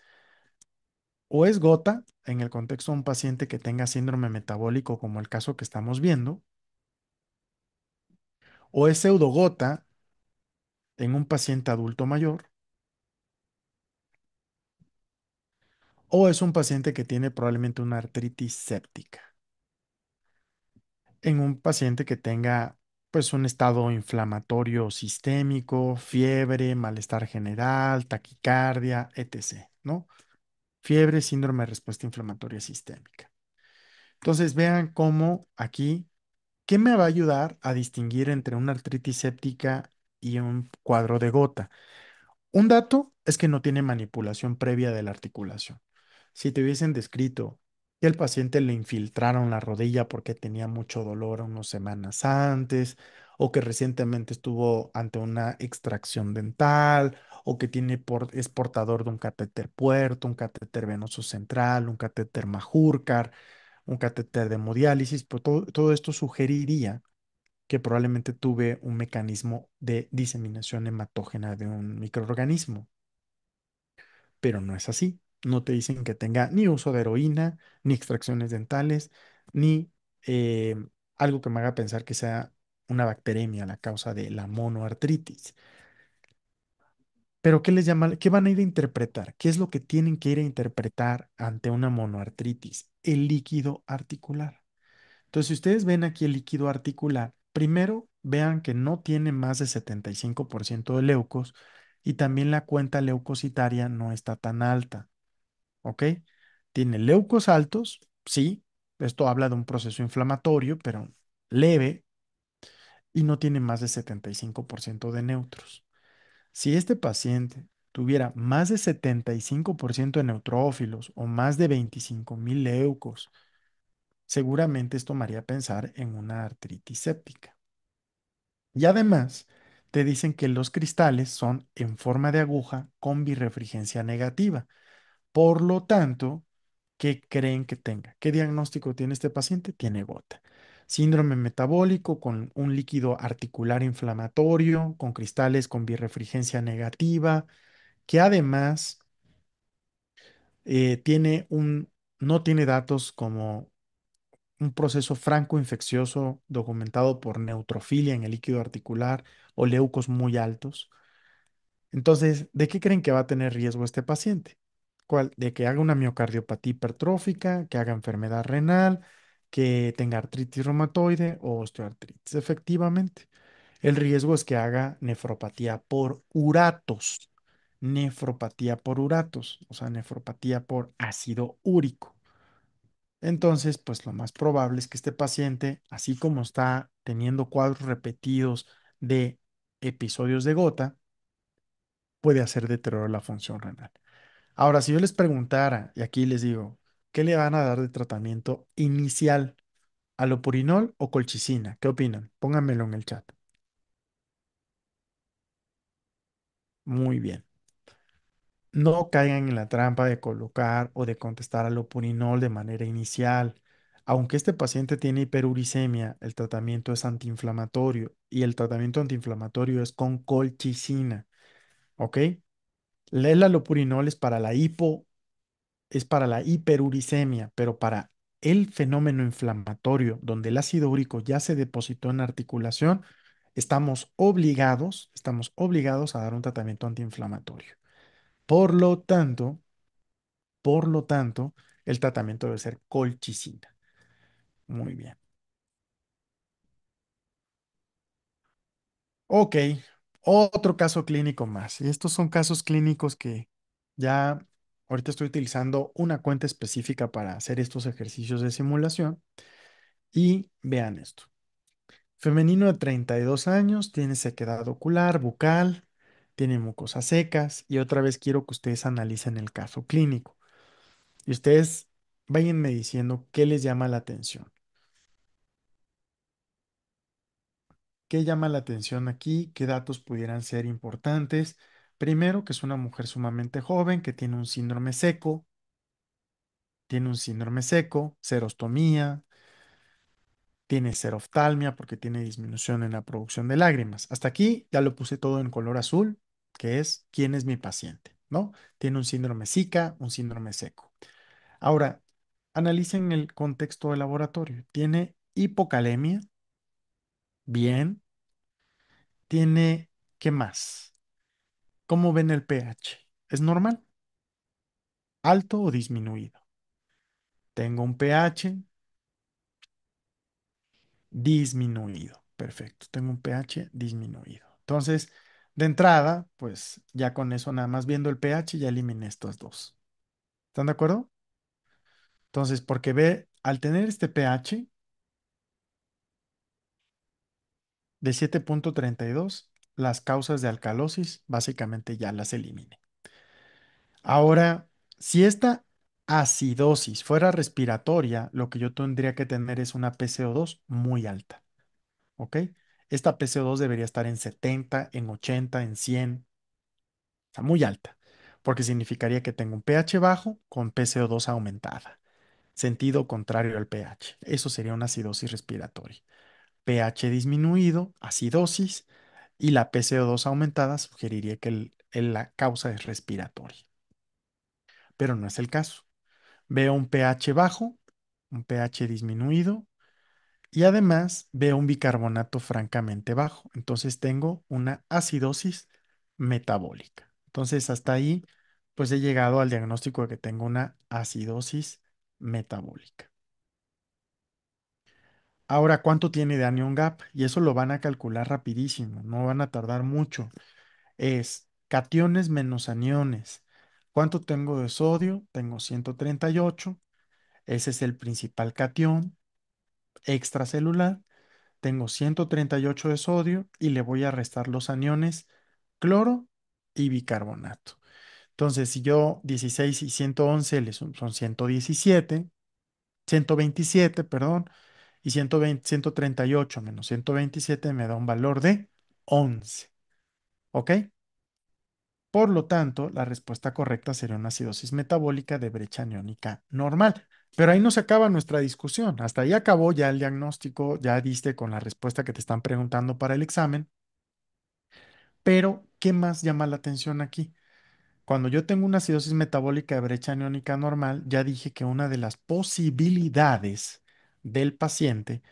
o es gota, en el contexto de un paciente que tenga síndrome metabólico, como el caso que estamos viendo, o es pseudogota en un paciente adulto mayor, o es un paciente que tiene probablemente una artritis séptica, en un paciente que tenga pues un estado inflamatorio sistémico, fiebre, malestar general, taquicardia, etc., ¿no? Fiebre, síndrome de respuesta inflamatoria sistémica. Entonces vean cómo aquí, ¿qué me va a ayudar a distinguir entre una artritis séptica y un cuadro de gota? Un dato es que no tiene manipulación previa de la articulación. Si te hubiesen descrito que el paciente le infiltraron la rodilla porque tenía mucho dolor unas semanas antes, o que recientemente estuvo ante una extracción dental, o que es portador de un catéter puerto, un catéter venoso central, un catéter Majurcar, un catéter de hemodiálisis, pues todo esto sugeriría que probablemente tuve un mecanismo de diseminación hematógena de un microorganismo, pero no es así. No te dicen que tenga ni uso de heroína, ni extracciones dentales, ni eh, algo que me haga pensar que sea una bacteremia la causa de la monoartritis. Pero ¿qué les llama? ¿Qué van a ir a interpretar? ¿Qué es lo que tienen que ir a interpretar ante una monoartritis? El líquido articular. Entonces, si ustedes ven aquí el líquido articular, primero vean que no tiene más de 75% de leucos, y también la cuenta leucocitaria no está tan alta, ¿ok? Tiene leucos altos, sí, esto habla de un proceso inflamatorio, pero leve, y no tiene más de 75% de neutros. Si este paciente tuviera más de 75% de neutrófilos o más de 25,000 leucos, seguramente esto me haría pensar en una artritis séptica. Y además, te dicen que los cristales son en forma de aguja con birrefringencia negativa. Por lo tanto, ¿qué creen que tenga? ¿Qué diagnóstico tiene este paciente? Tiene gota. Síndrome metabólico con un líquido articular inflamatorio, con cristales con birrefringencia negativa, que además tiene no tiene datos como un proceso franco-infeccioso documentado por neutrofilia en el líquido articular o leucos muy altos. Entonces, ¿de qué creen que va a tener riesgo este paciente? ¿Cuál? De que haga una miocardiopatía hipertrófica, que haga enfermedad renal, que tenga artritis reumatoide o osteoartritis. Efectivamente, el riesgo es que haga nefropatía por uratos. Nefropatía por uratos, o sea, nefropatía por ácido úrico. Entonces, pues lo más probable es que este paciente, así como está teniendo cuadros repetidos de episodios de gota, puede hacer deterioro de la función renal. Ahora, si yo les preguntara, y aquí les digo, ¿qué le van a dar de tratamiento inicial? ¿Alopurinol o colchicina? ¿Qué opinan? Pónganmelo en el chat. Muy bien. No caigan en la trampa de colocar o de contestar alopurinol de manera inicial. Aunque este paciente tiene hiperuricemia, el tratamiento es antiinflamatorio y el tratamiento antiinflamatorio es con colchicina, ¿ok? El alopurinol es para la hiperuricemia, pero para el fenómeno inflamatorio, donde el ácido úrico ya se depositó en la articulación, estamos obligados a dar un tratamiento antiinflamatorio. Por lo tanto, por lo tanto, el tratamiento debe ser colchicina. Muy bien. Ok, otro caso clínico más. Y estos son casos clínicos que ya ahorita estoy utilizando una cuenta específica para hacer estos ejercicios de simulación. Y vean esto. Femenino de 32 años, tiene sequedad ocular, bucal, tiene mucosas secas. Y otra vez quiero que ustedes analicen el caso clínico. Y ustedes váyanme diciendo qué les llama la atención. ¿Qué llama la atención aquí? ¿Qué datos pudieran ser importantes? Primero, que es una mujer sumamente joven que tiene un síndrome seco, serostomía, tiene seroftalmia porque tiene disminución en la producción de lágrimas. Hasta aquí ya lo puse todo en color azul, que es quién es mi paciente, ¿no? Tiene un síndrome Zika, un síndrome seco. Ahora, analicen el contexto del laboratorio. Tiene hipocalemia, bien. Tiene, ¿qué más? ¿Cómo ven el pH? ¿Es normal? ¿Alto o disminuido? Tengo un pH disminuido. Perfecto, tengo un pH disminuido. Entonces, de entrada, pues ya con eso, nada más viendo el pH, ya eliminé estos dos. ¿Están de acuerdo? Entonces, porque ve, al tener este pH de 7,32, las causas de alcalosis básicamente ya las eliminé. Ahora, si esta acidosis fuera respiratoria, lo que yo tendría que tener es una PCO2 muy alta, ¿ok? Esta PCO2 debería estar en 70, en 80, en 100, o sea, muy alta, porque significaría que tengo un pH bajo con PCO2 aumentada, sentido contrario al pH. Eso sería una acidosis respiratoria. pH disminuido, acidosis, y la PCO2 aumentada sugeriría que la causa es respiratoria, pero no es el caso. Veo un pH bajo, un pH disminuido y además veo un bicarbonato francamente bajo. Entonces tengo una acidosis metabólica. Entonces hasta ahí pues he llegado al diagnóstico de que tengo una acidosis metabólica. Ahora, ¿cuánto tiene de anion gap? Y eso lo van a calcular rapidísimo, no van a tardar mucho. Es cationes menos aniones. ¿Cuánto tengo de sodio? Tengo 138. Ese es el principal cation extracelular. Tengo 138 de sodio y le voy a restar los aniones cloro y bicarbonato. Entonces, si yo 16 y 111 son 117, 127, perdón, y 120, 138 menos 127 me da un valor de 11. ¿Ok? Por lo tanto, la respuesta correcta sería una acidosis metabólica de brecha aniónica normal. Pero ahí no se acaba nuestra discusión. Hasta ahí acabó ya el diagnóstico, ya diste con la respuesta que te están preguntando para el examen. Pero, ¿qué más llama la atención aquí? Cuando yo tengo una acidosis metabólica de brecha aniónica normal, ya dije que una de las posibilidades del paciente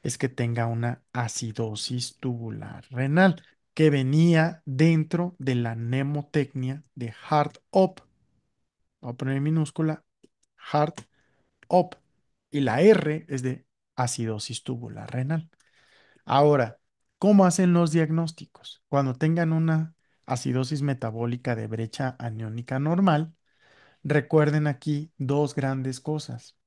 es que tenga una acidosis tubular renal, que venía dentro de la mnemotecnia de HART-OP. Voy a poner en minúscula HART-OP. Y la R es de acidosis tubular renal. Ahora, ¿cómo hacen los diagnósticos? Cuando tengan una acidosis metabólica de brecha aniónica normal, recuerden aquí dos grandes cosas.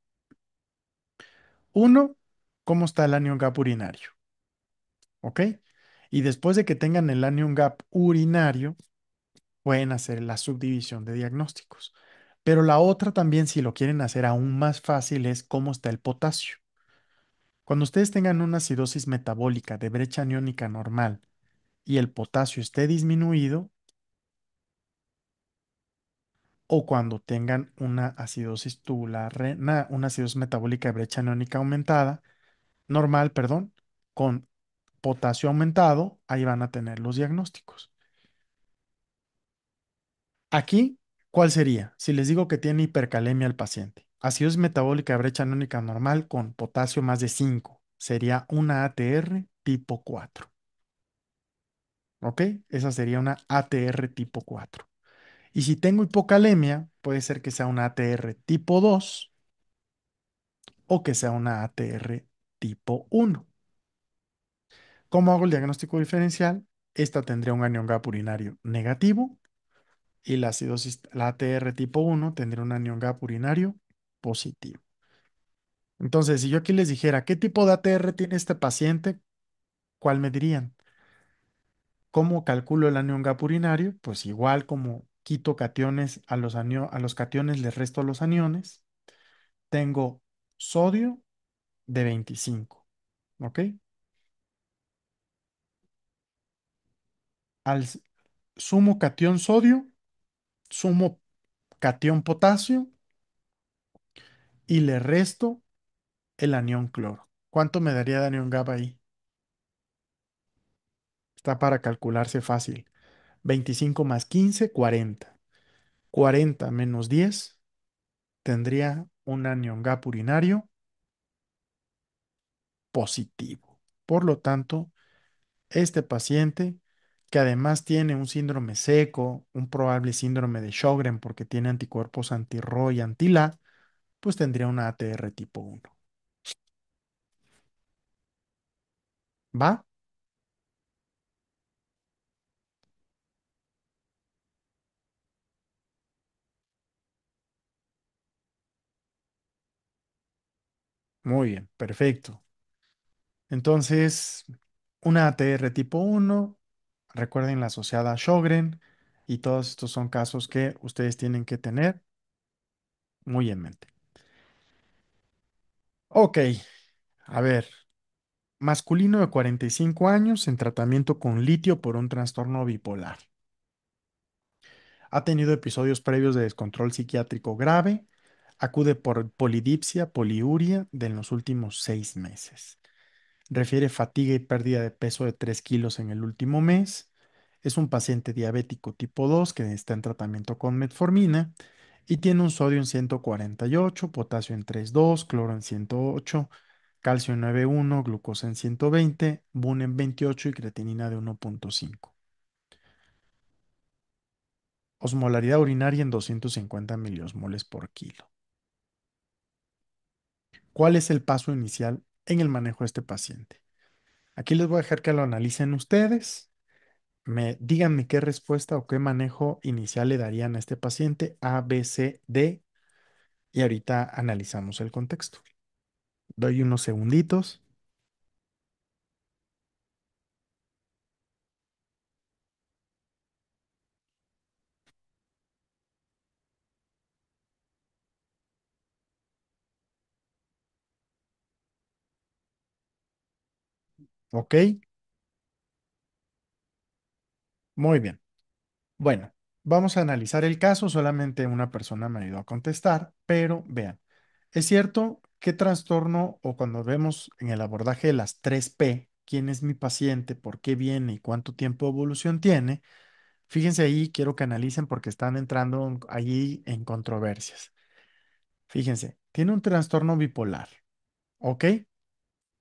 Uno, cómo está el anion gap urinario, ¿ok? Y después de que tengan el anion gap urinario, pueden hacer la subdivisión de diagnósticos. Pero la otra también, si lo quieren hacer aún más fácil, es cómo está el potasio. Cuando ustedes tengan una acidosis metabólica de brecha aniónica normal y el potasio esté disminuido, o cuando tengan una acidosis tubular, una acidosis metabólica de brecha aniónica aumentada, normal, perdón, con potasio aumentado, ahí van a tener los diagnósticos. Aquí, ¿cuál sería? Si les digo que tiene hipercalemia el paciente, acidosis metabólica de brecha aniónica normal con potasio más de 5, sería una ATR tipo 4, ¿ok? Esa sería una ATR tipo 4. Y si tengo hipocalemia, puede ser que sea una ATR tipo 2 o que sea una ATR tipo 1. ¿Cómo hago el diagnóstico diferencial? Esta tendría un anion gap urinario negativo y la acidosis, la ATR tipo 1 tendría un anion gap urinario positivo. Entonces, si yo aquí les dijera, ¿qué tipo de ATR tiene este paciente? ¿Cuál me dirían? ¿Cómo calculo el anion gap urinario? Pues igual como quito cationes a los cationes les resto los aniones. Tengo sodio de 25, ¿ok? Al sumo cation sodio, sumo cation potasio y le resto el anión cloro. ¿Cuánto me daría de anión GABA ahí? Está para calcularse fácil. 25 más 15, 40. 40 menos 10 tendría un anión GAP urinario positivo. Por lo tanto, este paciente, que además tiene un síndrome seco, un probable síndrome de Sjögren porque tiene anticuerpos anti-Ro y anti-La, pues tendría una ATR tipo 1. ¿Va? Muy bien, perfecto. Entonces, una ATR tipo 1, recuerden la asociada a Sjögren, y todos estos son casos que ustedes tienen que tener muy en mente. Ok, a ver, masculino de 45 años en tratamiento con litio por un trastorno bipolar. Ha tenido episodios previos de descontrol psiquiátrico grave, acude por polidipsia, poliuria de en los últimos 6 meses. Refiere fatiga y pérdida de peso de 3 kilos en el último mes. Es un paciente diabético tipo 2 que está en tratamiento con metformina y tiene un sodio en 148, potasio en 3,2, cloro en 108, calcio en 9,1, glucosa en 120, BUN en 28 y creatinina de 1,5. Osmolaridad urinaria en 250 miliosmoles por kilo. ¿Cuál es el paso inicial en el manejo de este paciente? Aquí les voy a dejar que lo analicen ustedes. Díganme qué respuesta o qué manejo inicial le darían a este paciente, A, B, C, D, y ahorita analizamos el contexto. Doy unos segunditos. Ok, muy bien. Bueno. Vamos a analizar el caso, solamente una persona me ayudó a contestar, pero vean, es cierto qué trastorno o cuando vemos en el abordaje de las 3P, quién es mi paciente, por qué viene y cuánto tiempo de evolución tiene, fíjense ahí, quiero que analicen porque están entrando allí en controversias. Fíjense, tiene un trastorno bipolar, ¿ok?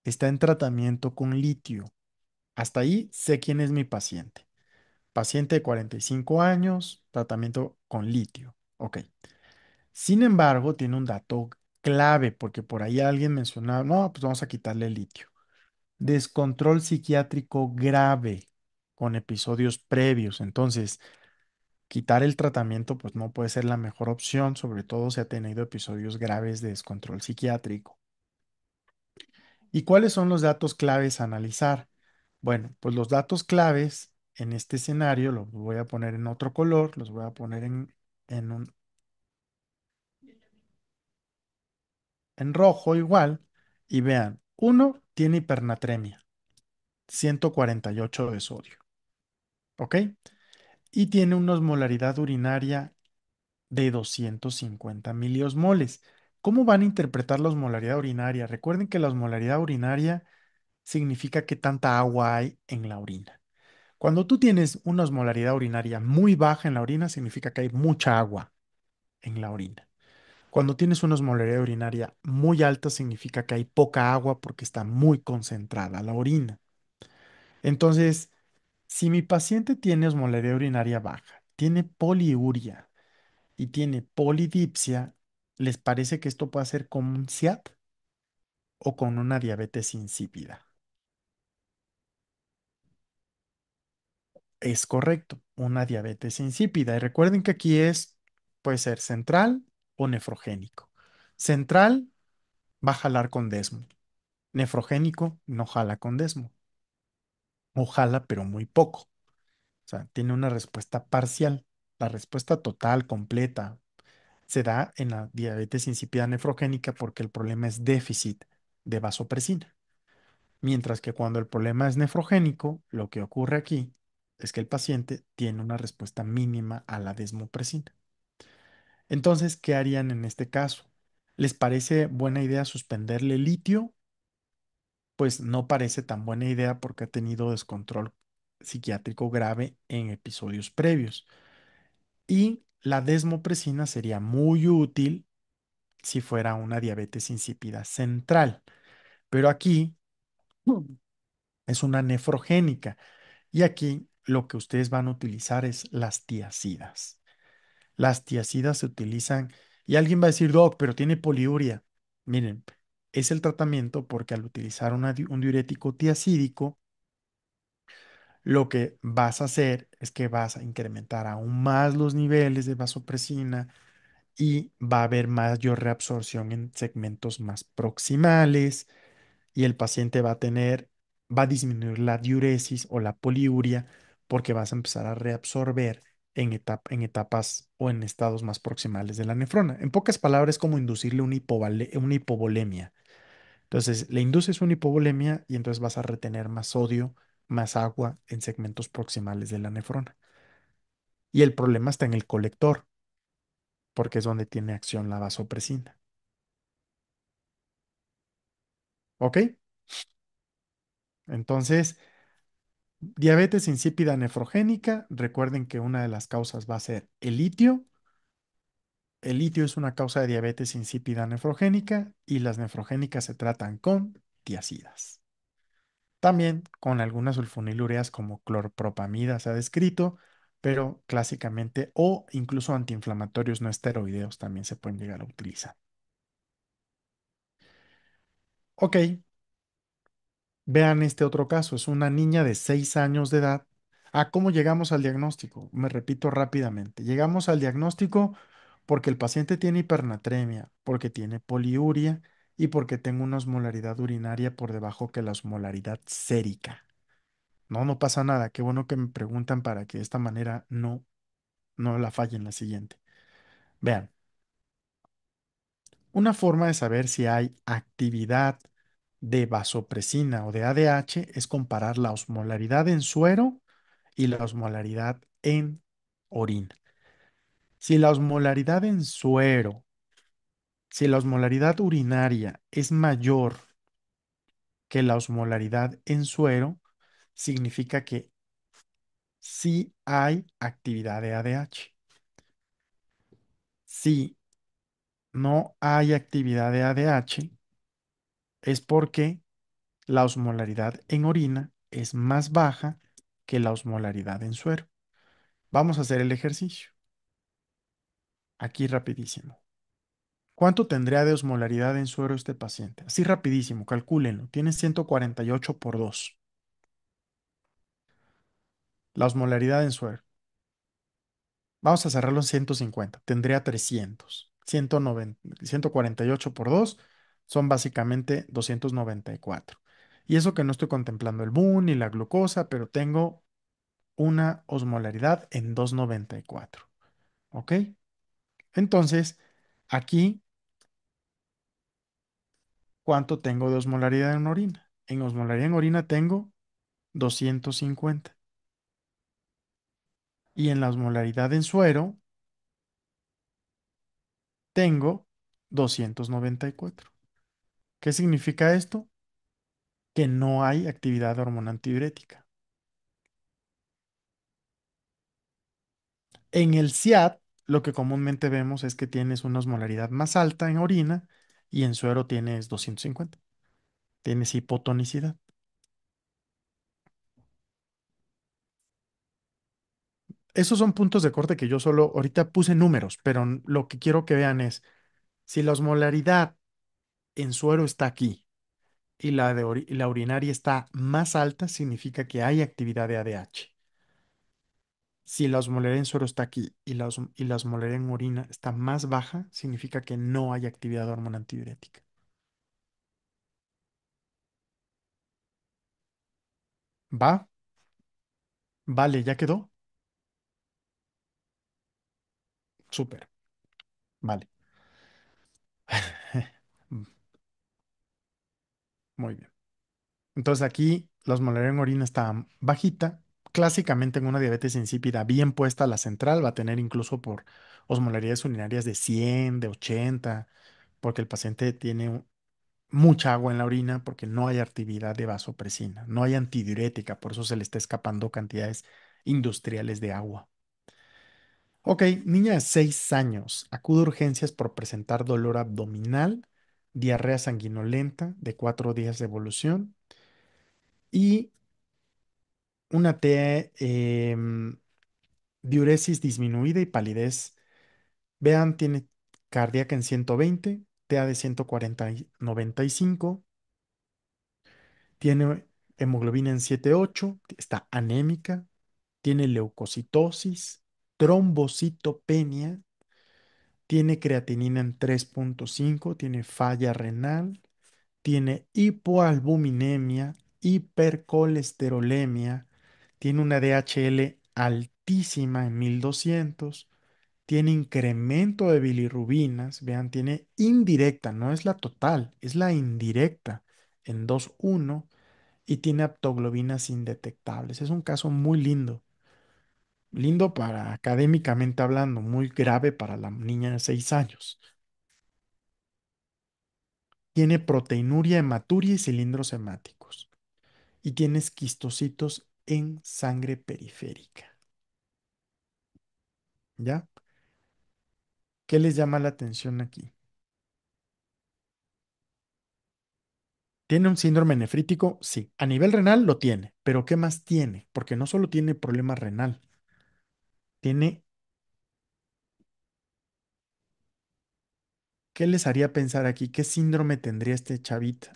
Está en tratamiento con litio. Hasta ahí sé quién es mi paciente. Paciente de 45 años, tratamiento con litio. Ok. Sin embargo, tiene un dato clave, porque por ahí alguien mencionaba, no, pues vamos a quitarle el litio. Descontrol psiquiátrico grave con episodios previos. Entonces, quitar el tratamiento, pues no puede ser la mejor opción, sobre todo si ha tenido episodios graves de descontrol psiquiátrico. ¿Y cuáles son los datos claves a analizar? Bueno, pues los datos claves en este escenario los voy a poner en otro color, los voy a poner en en rojo igual. Y vean, uno tiene hipernatremia, 148 de sodio, ¿ok? Y tiene una osmolaridad urinaria de 250 miliosmoles. ¿Cómo van a interpretar la osmolaridad urinaria? Recuerden que la osmolaridad urinaria significa que tanta agua hay en la orina. Cuando tú tienes una osmolaridad urinaria muy baja en la orina, significa que hay mucha agua en la orina. Cuando tienes una osmolaridad urinaria muy alta, significa que hay poca agua porque está muy concentrada la orina. Entonces, si mi paciente tiene osmolaridad urinaria baja, tiene poliuria y tiene polidipsia, ¿les parece que esto puede ser con un SIAD o con una diabetes insípida? Es correcto, una diabetes insípida. Y recuerden que aquí puede ser central o nefrogénico. Central va a jalar con desmo. Nefrogénico no jala con desmo. O jala, pero muy poco. O sea, tiene una respuesta parcial. La respuesta total, completa, se da en la diabetes insípida nefrogénica porque el problema es déficit de vasopresina. Mientras que cuando el problema es nefrogénico, lo que ocurre aquí es que el paciente tiene una respuesta mínima a la desmopresina. Entonces, ¿qué harían en este caso? ¿Les parece buena idea suspenderle litio? Pues no parece tan buena idea porque ha tenido descontrol psiquiátrico grave en episodios previos. Y la desmopresina sería muy útil si fuera una diabetes insípida central. Pero aquí es una nefrogénica. Y aquí lo que ustedes van a utilizar es las tiacidas. Las tiacidas se utilizan y alguien va a decir, Doc, pero tiene poliuria. Miren, es el tratamiento porque al utilizar un diurético tiacídico, lo que vas a hacer es que vas a incrementar aún más los niveles de vasopresina y va a haber mayor reabsorción en segmentos más proximales y el paciente va a disminuir la diuresis o la poliuria porque vas a empezar a reabsorber en etapas o en estados más proximales de la nefrona. En pocas palabras, es como inducirle una hipovolemia. Entonces, le induces una hipovolemia y entonces vas a retener más sodio, más agua en segmentos proximales de la nefrona. Y el problema está en el colector, porque es donde tiene acción la vasopresina. ¿Ok? Entonces, diabetes insípida nefrogénica, recuerden que una de las causas va a ser el litio. El litio es una causa de diabetes insípida nefrogénica y las nefrogénicas se tratan con tiacidas. También con algunas sulfonilureas como clorpropamida se ha descrito, pero clásicamente o incluso antiinflamatorios no esteroideos también se pueden llegar a utilizar. Ok, vean este otro caso. Es una niña de 6 años de edad. ¿Cómo llegamos al diagnóstico? Me repito rápidamente. Llegamos al diagnóstico porque el paciente tiene hipernatremia, porque tiene poliuria y porque tengo una osmolaridad urinaria por debajo que la osmolaridad sérica. No, no pasa nada. Qué bueno que me preguntan para que de esta manera no la falle en la siguiente. Vean, una forma de saber si hay actividad de vasopresina o de ADH es comparar la osmolaridad en suero y la osmolaridad en orina. Si la osmolaridad en suero, si la osmolaridad urinaria es mayor que la osmolaridad en suero, significa que sí hay actividad de ADH. Si no hay actividad de ADH, es porque la osmolaridad en orina es más baja que la osmolaridad en suero. Vamos a hacer el ejercicio. Aquí rapidísimo. ¿Cuánto tendría de osmolaridad en suero este paciente? Así rapidísimo, calcúlenlo. Tiene 148 por 2. La osmolaridad en suero. Vamos a cerrarlo en 150. Tendría 300. 190, 148 por 2 son básicamente 294. Y eso que no estoy contemplando el BUN ni la glucosa, pero tengo una osmolaridad en 294. ¿Ok? Entonces, aquí, ¿cuánto tengo de osmolaridad en orina? En osmolaridad en orina tengo 250. Y en la osmolaridad en suero tengo 294. ¿Qué significa esto? Que no hay actividad de hormona antidiurética. En el SIAD, lo que comúnmente vemos es que tienes una osmolaridad más alta en orina y en suero tienes 250. Tienes hipotonicidad. Esos son puntos de corte que yo solo ahorita puse números, pero lo que quiero que vean es, si la osmolaridad en suero está aquí y y la urinaria está más alta, significa que hay actividad de ADH. Si la osmolaridad en suero está aquí y y la osmolaridad en orina está más baja, significa que no hay actividad de hormona antidiurética. ¿Va? Vale, ¿ya quedó? Súper. Vale. Muy bien. Entonces aquí la osmolaridad en orina está bajita. Clásicamente en una diabetes insípida bien puesta la central va a tener incluso por osmolaridades urinarias de 100, de 80, porque el paciente tiene mucha agua en la orina porque no hay actividad de vasopresina, no hay antidiurética, por eso se le está escapando cantidades industriales de agua. Ok, niña de 6 años, acude a urgencias por presentar dolor abdominal, diarrea sanguinolenta de 4 días de evolución y una diuresis disminuida y palidez. Vean, tiene cardíaca en 120, TA de 140 95, tiene hemoglobina en 7,8, está anémica, tiene leucocitosis, trombocitopenia, tiene creatinina en 3,5, tiene falla renal, tiene hipoalbuminemia, hipercolesterolemia, tiene una DHL altísima en 1200, tiene incremento de bilirrubinas, vean, tiene indirecta, no es la total, es la indirecta en 2,1 y tiene aptoglobinas indetectables. Es un caso muy lindo, lindo para académicamente hablando, muy grave para la niña de 6 años. Tiene proteinuria hematuria y cilindros hemáticos y tiene esquistocitos en sangre periférica. ¿Ya? ¿Qué les llama la atención aquí? ¿Tiene un síndrome nefrítico? Sí. A nivel renal lo tiene, pero ¿qué más tiene? Porque no solo tiene problema renal, tiene, ¿qué les haría pensar aquí? ¿Qué síndrome tendría esta chavita?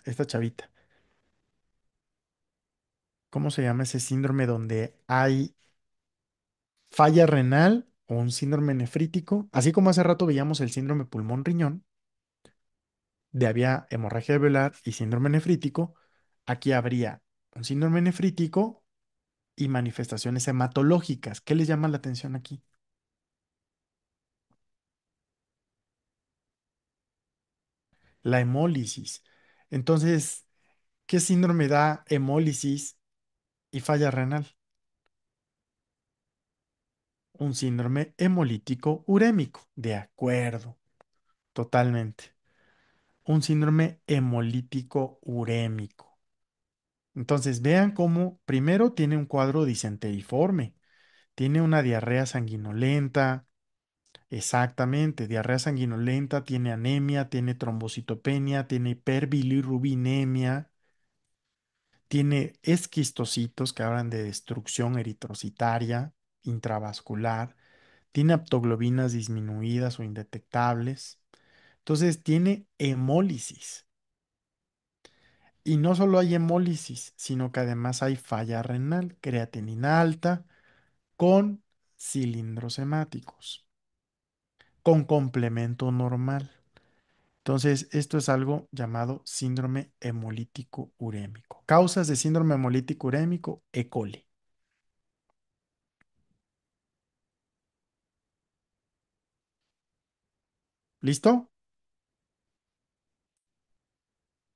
¿Cómo se llama ese síndrome donde hay falla renal o un síndrome nefrítico? Así como hace rato veíamos el síndrome pulmón-riñón, de había hemorragia alveolar y síndrome nefrítico, aquí habría un síndrome nefrítico y manifestaciones hematológicas. ¿Qué les llama la atención aquí? La hemólisis. Entonces, ¿qué síndrome da hemólisis y falla renal? Un síndrome hemolítico urémico. De acuerdo, totalmente. Un síndrome hemolítico urémico. Entonces, vean cómo primero tiene un cuadro disenteriforme, tiene una diarrea sanguinolenta, exactamente, diarrea sanguinolenta, tiene anemia, tiene trombocitopenia, tiene hiperbilirrubinemia, tiene esquistocitos que hablan de destrucción eritrocitaria intravascular, tiene aptoglobinas disminuidas o indetectables. Entonces, tiene hemólisis. Y no solo hay hemólisis, sino que además hay falla renal, creatinina alta con cilindros hemáticos, con complemento normal. Entonces, esto es algo llamado síndrome hemolítico urémico. Causas de síndrome hemolítico urémico, E. coli. ¿Listo?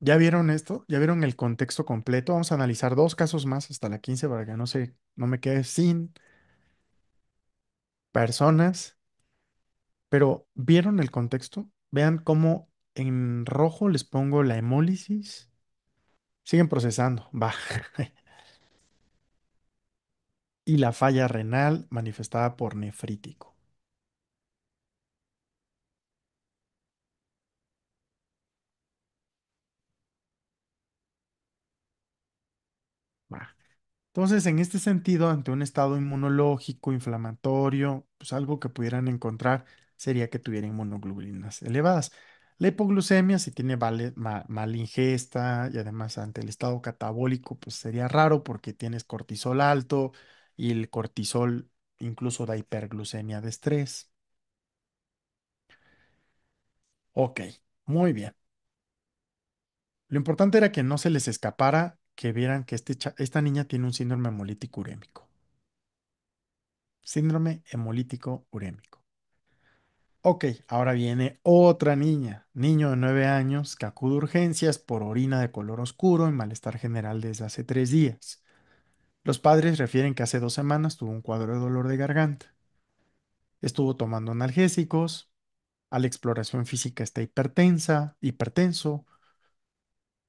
¿Ya vieron esto? ¿Ya vieron el contexto completo? Vamos a analizar dos casos más hasta la 15 para que no me quede sin personas. Pero ¿vieron el contexto? Vean cómo en rojo les pongo la hemólisis. Siguen procesando, va. Y la falla renal manifestada por nefrítico, va. Entonces, en este sentido, ante un estado inmunológico, inflamatorio, pues algo que pudieran encontrar sería que tuviera inmunoglobulinas elevadas. La hipoglucemia, si tiene mal ingesta y además ante el estado catabólico, pues sería raro porque tienes cortisol alto y el cortisol incluso da hiperglucemia de estrés. Ok, muy bien. Lo importante era que no se les escapara que vieran que esta niña tiene un síndrome hemolítico urémico. Síndrome hemolítico urémico. Ok, ahora viene otra niña, niño de 9 años que acude a urgencias por orina de color oscuro y malestar general desde hace 3 días. Los padres refieren que hace 2 semanas tuvo un cuadro de dolor de garganta. Estuvo tomando analgésicos, a la exploración física está hipertenso,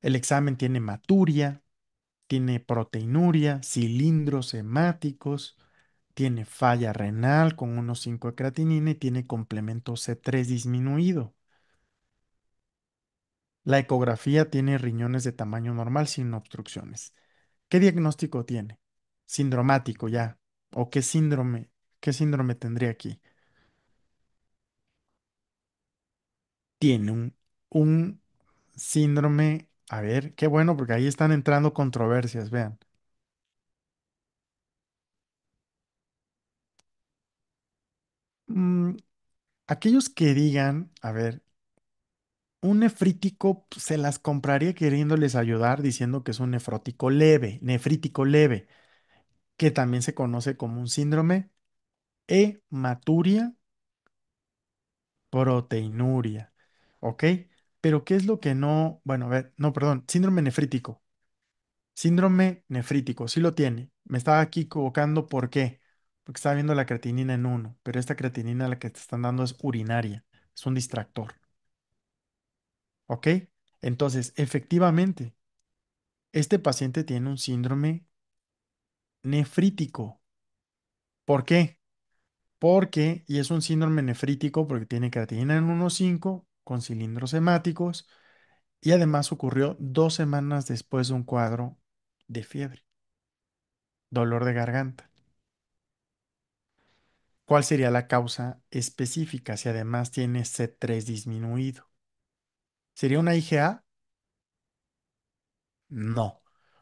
el examen tiene hematuria, tiene proteinuria, cilindros hemáticos, tiene falla renal con unos 5 de creatinina y tiene complemento C3 disminuido. La ecografía tiene riñones de tamaño normal sin obstrucciones. ¿Qué diagnóstico tiene? Sindromático ya. ¿O qué síndrome? ¿Qué síndrome tendría aquí? Tiene un síndrome. A ver, qué bueno, porque ahí están entrando controversias, vean. Mm, aquellos que digan, a ver, un nefrítico pues, se las compraría queriéndoles ayudar diciendo que es un nefrítico leve, que también se conoce como un síndrome hematuria proteinuria. ¿Ok? Pero ¿qué es lo que no? Bueno, a ver, no, perdón, síndrome nefrítico. Síndrome nefrítico, sí lo tiene. Me estaba aquí equivocando, ¿por qué? Porque estaba viendo la creatinina en uno, pero esta creatinina la que te están dando es urinaria, es un distractor. ¿Ok? Entonces, efectivamente, este paciente tiene un síndrome nefrítico. ¿Por qué? Porque, y es un síndrome nefrítico porque tiene creatinina en 1,5 con cilindros hemáticos y además ocurrió 2 semanas después de un cuadro de fiebre, dolor de garganta. ¿Cuál sería la causa específica si además tiene C3 disminuido? ¿Sería una IgA? No,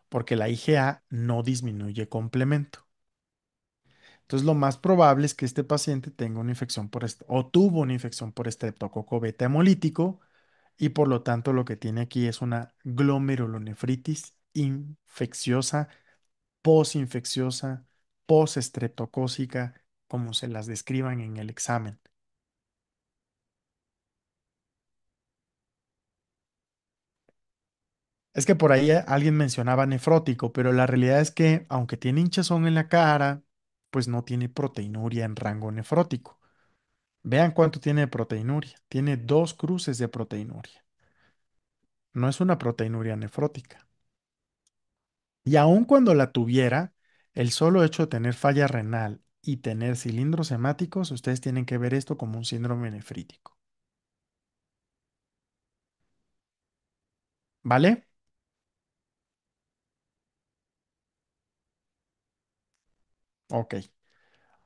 porque la IgA no disminuye complemento. Entonces, lo más probable es que este paciente tenga una infección o tuvo una infección por estreptococo beta hemolítico y por lo tanto lo que tiene aquí es una glomerulonefritis infecciosa, posinfecciosa, postestreptocócica, como se las describan en el examen. Es que por ahí alguien mencionaba nefrótico, pero la realidad es que aunque tiene hinchazón en la cara, pues no tiene proteinuria en rango nefrótico. Vean cuánto tiene de proteinuria. Tiene 2 cruces de proteinuria. No es una proteinuria nefrótica. Y aun cuando la tuviera, el solo hecho de tener falla renal y tener cilindros hemáticos, ustedes tienen que ver esto como un síndrome nefrítico. ¿Vale? Ok.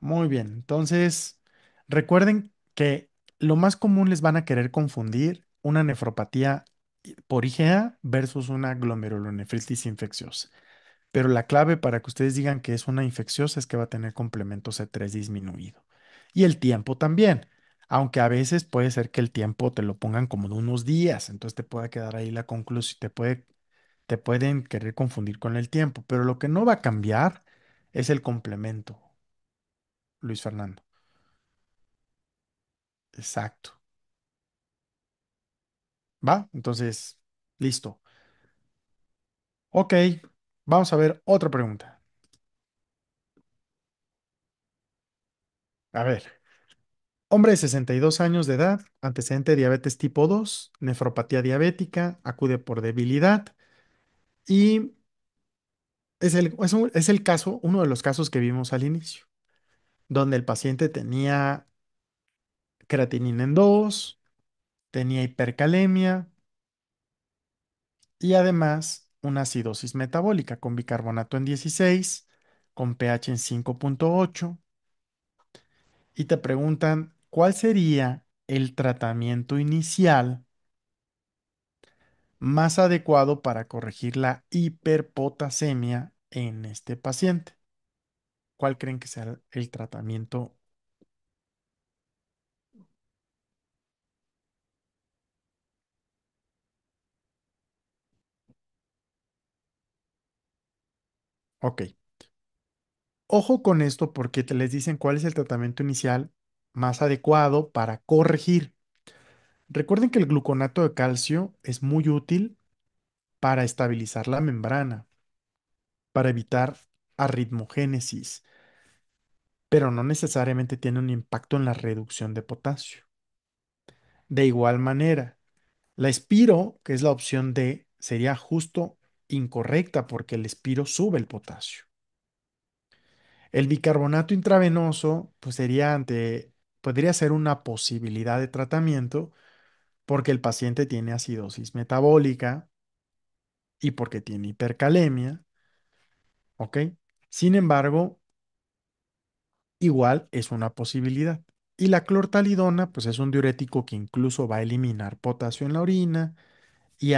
Muy bien. Entonces, recuerden que lo más común les van a querer confundir una nefropatía por IgA versus una glomerulonefritis infecciosa. Pero la clave para que ustedes digan que es una infecciosa es que va a tener complemento C3 disminuido. Y el tiempo también. Aunque a veces puede ser que el tiempo te lo pongan como de unos días, entonces te puede quedar ahí la conclusión, te pueden querer confundir con el tiempo, pero lo que no va a cambiar es el complemento, Luis Fernando. Exacto. ¿Va? Entonces, listo. Ok, vamos a ver otra pregunta. A ver, hombre de 62 años de edad, antecedente de diabetes tipo 2, nefropatía diabética, acude por debilidad y es el caso, uno de los casos que vimos al inicio, donde el paciente tenía creatinina en 2, tenía hipercalemia y además una acidosis metabólica con bicarbonato en 16, con pH en 5.8 y te preguntan cuál sería el tratamiento inicial más adecuado para corregir la hiperpotasemia en este paciente. ¿Cuál creen que sea el tratamiento? Ok, ojo con esto porque te les dicen cuál es el tratamiento inicial más adecuado para corregir. Recuerden que el gluconato de calcio es muy útil para estabilizar la membrana, para evitar arritmogénesis, pero no necesariamente tiene un impacto en la reducción de potasio. De igual manera, la espiro, que es la opción D, sería justo incorrecta porque el espiro sube el potasio. El bicarbonato intravenoso, pues podría ser una posibilidad de tratamiento porque el paciente tiene acidosis metabólica y porque tiene hipercalemia, ¿ok? Sin embargo, igual es una posibilidad. Y la clortalidona, pues es un diurético que incluso va a eliminar potasio en la orina y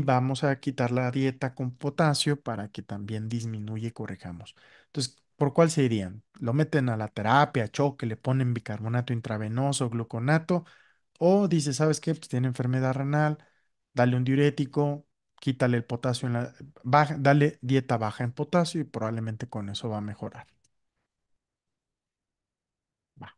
vamos a quitar la dieta con potasio para que también disminuya y corrijamos. Entonces, ¿por cuál se irían? Lo meten a la terapia, choque, le ponen bicarbonato intravenoso, gluconato, o dice, ¿sabes qué? Pues tiene enfermedad renal, dale un diurético, quítale el potasio dale dieta baja en potasio y probablemente con eso va a mejorar. Va.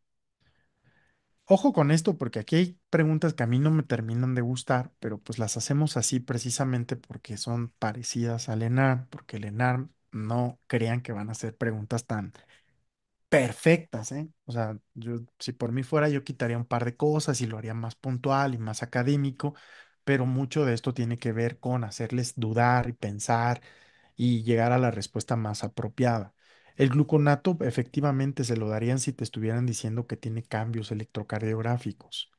Ojo con esto porque aquí hay preguntas que a mí no me terminan de gustar, pero pues las hacemos así precisamente porque son parecidas al ENARM, porque el ENARM no crean que van a ser preguntas tan perfectas, ¿eh? O sea, si por mí fuera, yo quitaría un par de cosas y lo haría más puntual y más académico, pero mucho de esto tiene que ver con hacerles dudar y pensar y llegar a la respuesta más apropiada. El gluconato efectivamente se lo darían si te estuvieran diciendo que tiene cambios electrocardiográficos.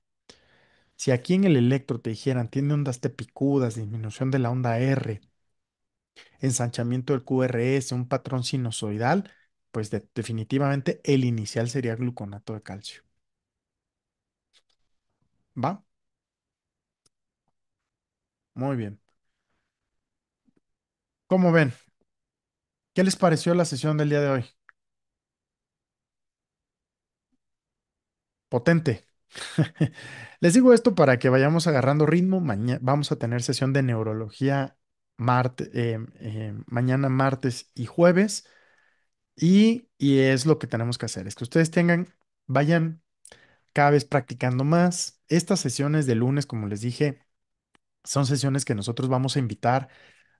Si aquí en el electro te dijeran tiene ondas T picudas, disminución de la onda R, ensanchamiento del QRS, un patrón sinusoidal, pues definitivamente el inicial sería gluconato de calcio. ¿Va? Muy bien. ¿Cómo ven? ¿Qué les pareció la sesión del día de hoy? Potente. Les digo esto para que vayamos agarrando ritmo. Mañana vamos a tener sesión de neurología mañana martes y jueves. Y es lo que tenemos que hacer. Es que ustedes vayan cada vez practicando más. Estas sesiones de lunes, como les dije, son sesiones que nosotros vamos a invitar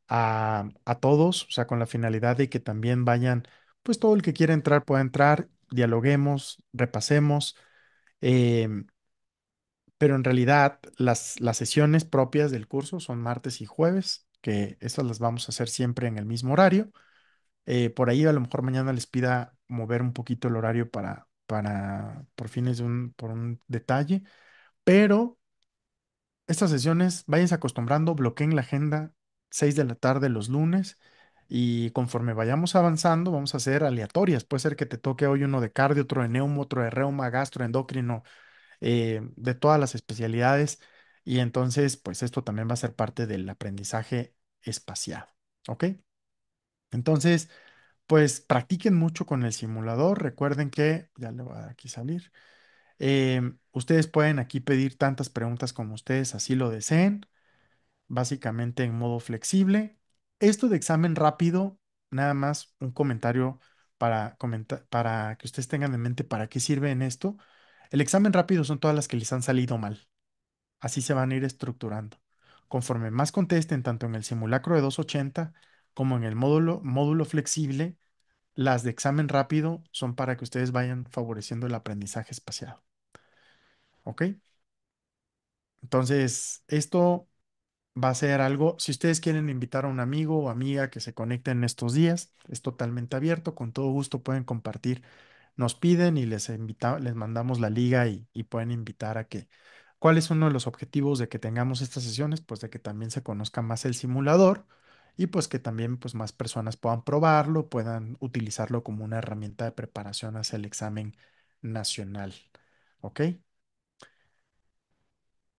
a todos, o sea, con la finalidad de que también vayan pues todo el que quiera entrar pueda entrar, dialoguemos, repasemos. em, pero en realidad las sesiones propias del curso son martes y jueves, que estas las vamos a hacer siempre en el mismo horario. Por ahí a lo mejor mañana les pida mover un poquito el horario por fines por un detalle, pero estas sesiones, váyanse acostumbrando, bloqueen la agenda 6 de la tarde los lunes y conforme vayamos avanzando, vamos a hacer aleatorias. Puede ser que te toque hoy uno de cardio, otro de neumo, otro de reuma, gastroendocrino, de todas las especialidades. Y entonces, pues esto también va a ser parte del aprendizaje espaciado. ¿Ok? Entonces, pues practiquen mucho con el simulador. Recuerden que, ya le voy a dar aquí salir. Ustedes pueden aquí pedir tantas preguntas como ustedes así lo deseen, básicamente en modo flexible. Esto de examen rápido, nada más un comentario para que ustedes tengan en mente para qué sirve en esto. El examen rápido son todas las que les han salido mal. Así se van a ir estructurando. Conforme más contesten, tanto en el simulacro de 280 como en el módulo flexible, las de examen rápido son para que ustedes vayan favoreciendo el aprendizaje espaciado. ¿Ok? Entonces, esto va a ser algo, si ustedes quieren invitar a un amigo o amiga que se conecte en estos días, es totalmente abierto, con todo gusto pueden compartir, nos piden y les mandamos la liga y pueden invitar a que, ¿cuál es uno de los objetivos de que tengamos estas sesiones? Pues de que también se conozca más el simulador y pues que también pues más personas puedan probarlo, puedan utilizarlo como una herramienta de preparación hacia el examen nacional. ¿Ok?